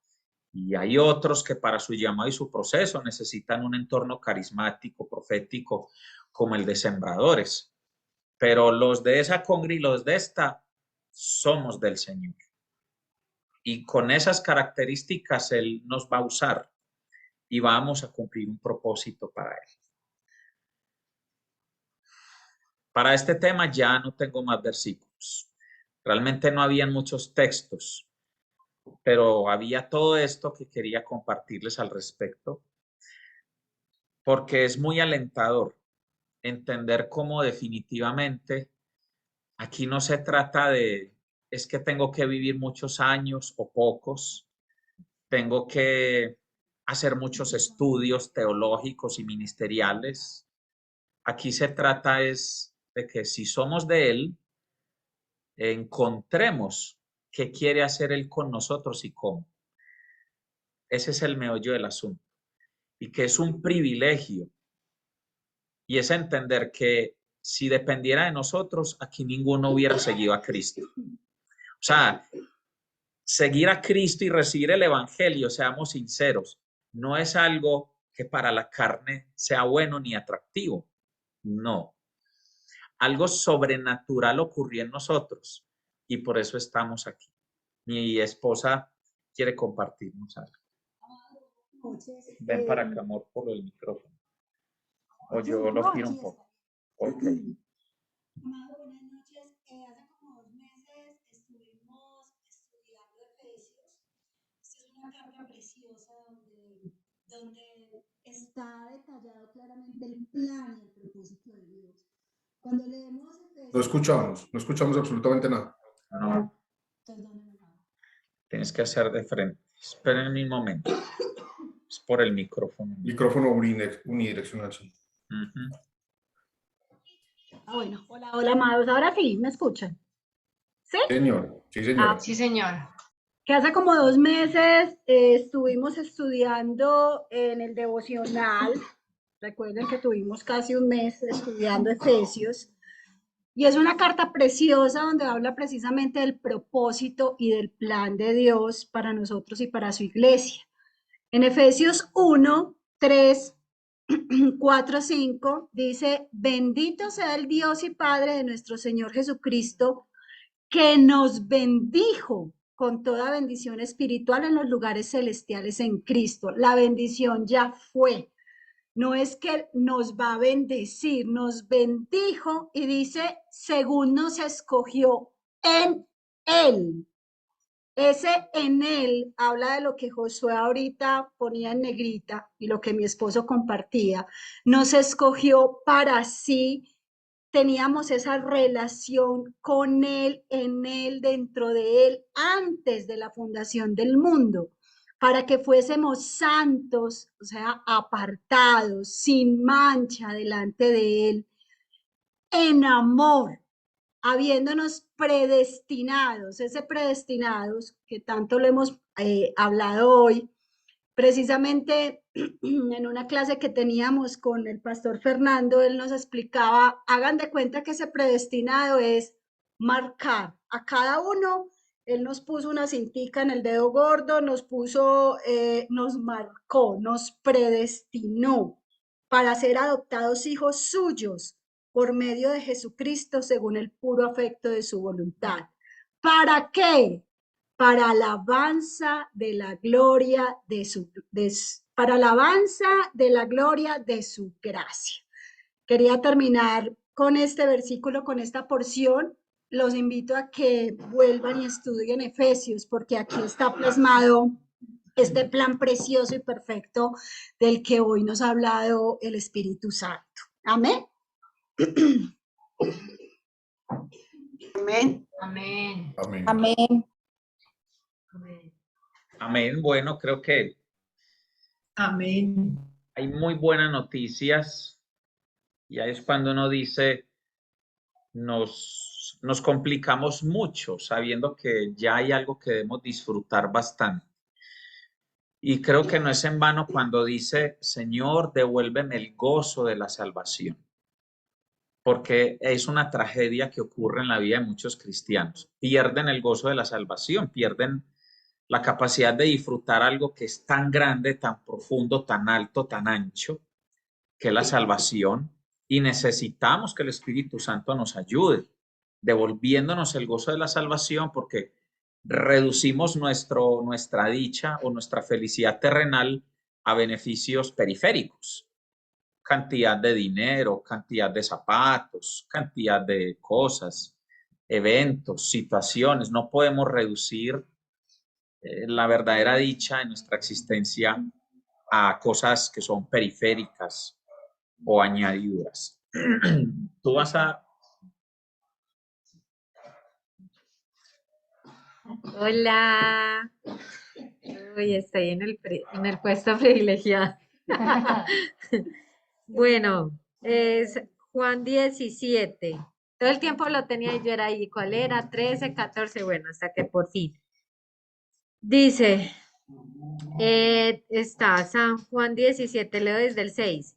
Speaker 1: y hay otros que para su llamado y su proceso necesitan un entorno carismático, profético, como el de sembradores. Pero los de esa congre y los de esta somos del Señor. Y con esas características Él nos va a usar y vamos a cumplir un propósito para Él. Para este tema ya no tengo más versículos. Realmente no habían muchos textos, pero había todo esto que quería compartirles al respecto, porque es muy alentador entender cómo definitivamente aquí no se trata de, es que tengo que vivir muchos años o pocos, tengo que hacer muchos estudios teológicos y ministeriales. Aquí se trata es de que si somos de Él, encontremos qué quiere hacer Él con nosotros y cómo. Ese es el meollo del asunto. Y que es un privilegio. Y es entender que si dependiera de nosotros, aquí ninguno hubiera seguido a Cristo. O sea, seguir a Cristo y recibir el Evangelio, seamos sinceros, no es algo que para la carne sea bueno ni atractivo. No. Algo sobrenatural ocurrió en nosotros y por eso estamos aquí. Mi esposa quiere compartirnos algo. Ven para acá, amor, por el micrófono. O yo lo giro un poco. Ok.
Speaker 7: Amado, buenas noches. Hace como 2 meses estuvimos estudiando Efesios. Esta es una carta preciosa donde está detallado claramente el plan y el propósito de Dios. Cuando leemos Efesios...
Speaker 3: No escuchamos absolutamente nada.
Speaker 1: No.
Speaker 7: Perdóname, amado.
Speaker 1: Tienes que hacer de frente. Esperen un momento. Es por el micrófono.
Speaker 3: Micrófono unidireccional, sí.
Speaker 7: Bueno, hola, amados. Ahora sí, ¿me escuchan? ¿Sí?
Speaker 3: Señor, sí, señora.
Speaker 8: Sí, señor.
Speaker 7: Que hace como 2 meses estuvimos estudiando en el devocional. Recuerden que tuvimos casi un mes estudiando Efesios. Y es una carta preciosa donde habla precisamente del propósito y del plan de Dios para nosotros y para su iglesia. En Efesios 1, 3, 4, 5 dice: bendito sea el Dios y Padre de nuestro Señor Jesucristo, que nos bendijo con toda bendición espiritual en los lugares celestiales en Cristo. La bendición ya fue. No es que nos va a bendecir, nos bendijo y dice, según nos escogió en Él. Ese en Él habla de lo que Josué ahorita ponía en negrita y lo que mi esposo compartía. Nos escogió para sí. Teníamos esa relación con Él, en Él, dentro de Él, antes de la fundación del mundo, para que fuésemos santos, o sea, apartados, sin mancha delante de Él, en amor, habiéndonos predestinados, ese predestinados que tanto lo hemos hablado hoy, precisamente en una clase que teníamos con el pastor Fernando, él nos explicaba, hagan de cuenta que ese predestinado es marcar a cada uno. Él nos puso una cintica en el dedo gordo, nos marcó, nos predestinó para ser adoptados hijos suyos por medio de Jesucristo según el puro afecto de su voluntad. ¿Para qué? Para alabanza de la gloria de su gracia. Quería terminar con este versículo, con esta porción. Los invito a que vuelvan y estudien Efesios, porque aquí está plasmado este plan precioso y perfecto del que hoy nos ha hablado el Espíritu Santo. Amén.
Speaker 8: Amén.
Speaker 5: Amén.
Speaker 3: Amén.
Speaker 6: Amén.
Speaker 1: Amén. Bueno, creo que
Speaker 8: Amén.
Speaker 1: hay muy buenas noticias y ahí es cuando uno dice, nos complicamos mucho sabiendo que ya hay algo que debemos disfrutar bastante. Y creo que no es en vano cuando dice, Señor, devuélveme el gozo de la salvación. Porque es una tragedia que ocurre en la vida de muchos cristianos. Pierden el gozo de la salvación, pierden la capacidad de disfrutar algo que es tan grande, tan profundo, tan alto, tan ancho, que es la salvación. Y necesitamos que el Espíritu Santo nos ayude, devolviéndonos el gozo de la salvación, porque reducimos nuestra dicha o nuestra felicidad terrenal a beneficios periféricos. Cantidad de dinero, cantidad de zapatos, cantidad de cosas, eventos, situaciones. No podemos reducir la verdadera dicha en nuestra existencia a cosas que son periféricas o añadiduras. Tú vas a...
Speaker 8: Hola. Uy, estoy en el puesto privilegiado. Bueno, es Juan 17. Todo el tiempo lo tenía y yo era ahí. ¿Cuál era? 13, 14. Bueno, hasta que por fin. Dice, Está San Juan 17, leo desde el 6.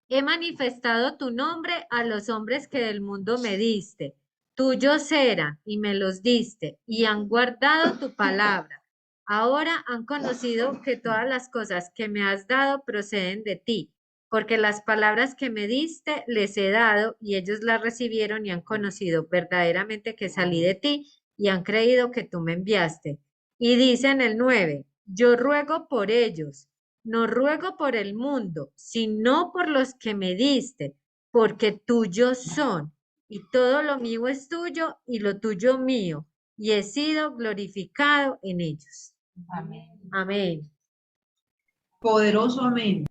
Speaker 8: He manifestado tu nombre a los hombres que del mundo me diste. Tuyos eran y me los diste y han guardado tu palabra. Ahora han conocido que todas las cosas que me has dado proceden de ti, porque las palabras que me diste les he dado y ellos las recibieron y han conocido verdaderamente que salí de ti y han creído que tú me enviaste. Y dice en el 9, yo ruego por ellos, no ruego por el mundo, sino por los que me diste, porque tuyos son, y todo lo mío es tuyo y lo tuyo mío, y he sido glorificado en ellos.
Speaker 9: Amén.
Speaker 8: Amén.
Speaker 9: Poderoso amén.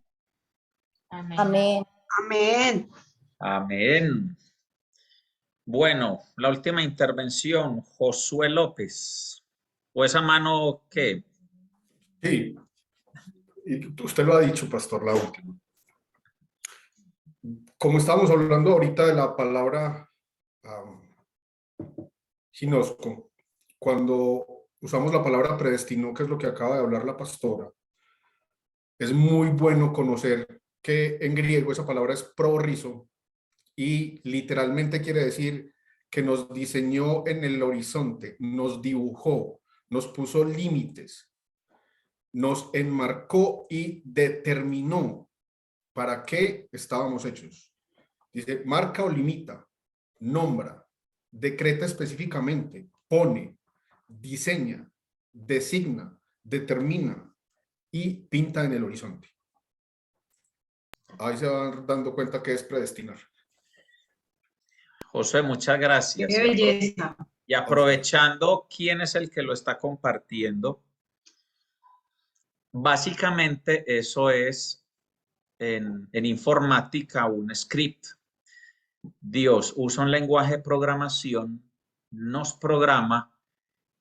Speaker 6: Amén.
Speaker 7: Amén.
Speaker 1: Amén. Bueno, la última intervención, Josué López. ¿O esa mano qué?
Speaker 3: Sí, y usted lo ha dicho, pastor, la última. Como estábamos hablando ahorita de la palabra ginosco, cuando usamos la palabra predestinó, que es lo que acaba de hablar la pastora, es muy bueno conocer que en griego esa palabra es prorizo y literalmente quiere decir que nos diseñó en el horizonte, nos dibujó, nos puso límites, nos enmarcó y determinó para qué estábamos hechos. Dice, marca o limita, nombra, decreta específicamente, pone, diseña, designa, determina y pinta en el horizonte. Ahí se van dando cuenta que es predestinar.
Speaker 1: José, muchas gracias.
Speaker 9: Qué belleza.
Speaker 1: Y aprovechando quién es el que lo está compartiendo, básicamente eso es en informática un script. Dios usa un lenguaje de programación, nos programa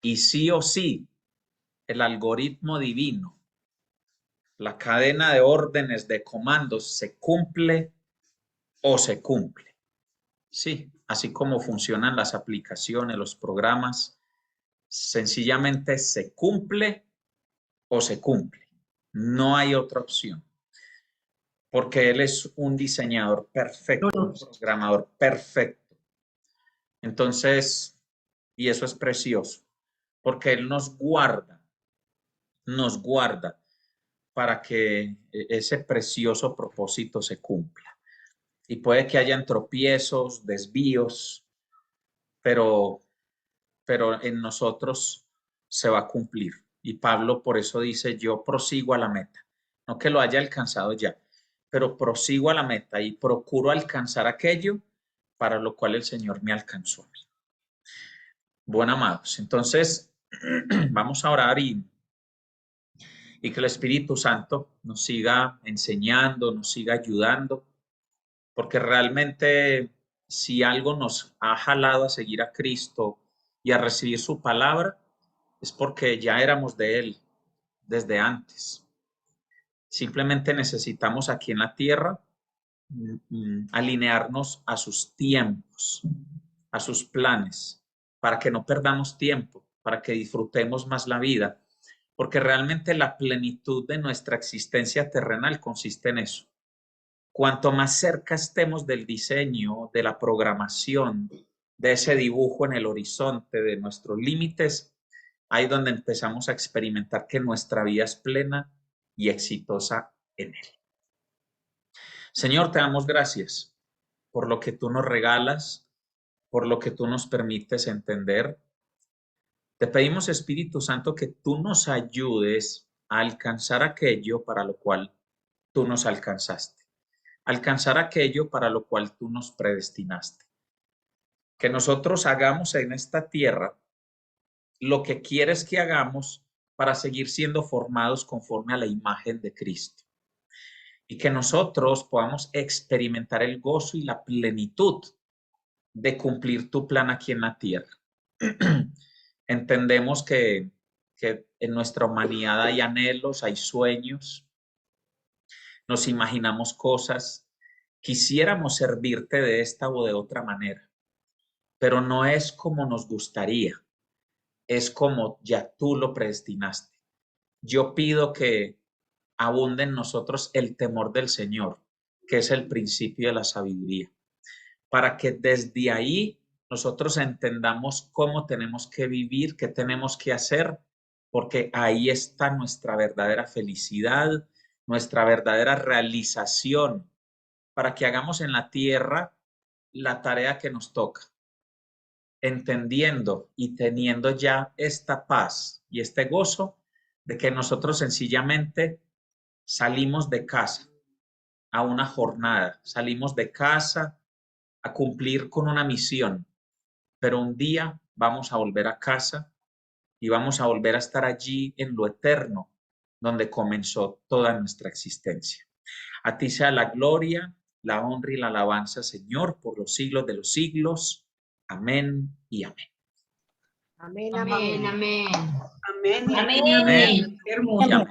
Speaker 1: y sí o sí el algoritmo divino, la cadena de órdenes, de comandos, se cumple o se cumple. Sí, así como funcionan las aplicaciones, los programas, sencillamente se cumple o se cumple. No hay otra opción. Porque Él es un diseñador perfecto, un programador perfecto. Entonces, y eso es precioso, porque Él nos guarda para que ese precioso propósito se cumpla. Y puede que hayan tropiezos, desvíos, pero en nosotros se va a cumplir. Y Pablo por eso dice, yo prosigo a la meta. No que lo haya alcanzado ya, pero prosigo a la meta y procuro alcanzar aquello para lo cual el Señor me alcanzó a mí. Bueno, amados, entonces vamos a orar y que el Espíritu Santo nos siga enseñando, nos siga ayudando, porque realmente si algo nos ha jalado a seguir a Cristo y a recibir su palabra, es porque ya éramos de Él desde antes. Simplemente necesitamos aquí en la tierra alinearnos a sus tiempos, a sus planes, para que no perdamos tiempo, para que disfrutemos más la vida, porque realmente la plenitud de nuestra existencia terrenal consiste en eso. Cuanto más cerca estemos del diseño, de la programación, de ese dibujo en el horizonte, de nuestros límites, ahí donde empezamos a experimentar que nuestra vida es plena y exitosa en Él. Señor, te damos gracias por lo que tú nos regalas, por lo que tú nos permites entender. Te pedimos, Espíritu Santo, que tú nos ayudes a alcanzar aquello para lo cual tú nos alcanzaste, alcanzar aquello para lo cual tú nos predestinaste. Que nosotros hagamos en esta tierra lo que quieres que hagamos para seguir siendo formados conforme a la imagen de Cristo. Y que nosotros podamos experimentar el gozo y la plenitud de cumplir tu plan aquí en la tierra. Entendemos que en nuestra humanidad hay anhelos, hay sueños, nos imaginamos cosas, quisiéramos servirte de esta o de otra manera, pero no es como nos gustaría, es como ya tú lo predestinaste. yo pido que abunde en nosotros el temor del Señor, que es el principio de la sabiduría, para que desde ahí nosotros entendamos cómo tenemos que vivir, qué tenemos que hacer, porque ahí está nuestra verdadera felicidad, nuestra verdadera realización, para que hagamos en la tierra la tarea que nos toca, entendiendo y teniendo ya esta paz y este gozo de que nosotros sencillamente salimos de casa a una jornada, salimos de casa a cumplir con una misión, pero un día vamos a volver a casa y vamos a volver a estar allí en lo eterno, donde comenzó toda nuestra existencia. A ti sea la gloria, la honra y la alabanza, Señor, por los siglos de los siglos. Amén y amén.
Speaker 10: Amén,
Speaker 9: Amén,
Speaker 10: amén.
Speaker 9: amén.
Speaker 10: Amén.
Speaker 9: Amén,
Speaker 1: Amén.
Speaker 9: amén. Qué hermoso.
Speaker 1: Y amén.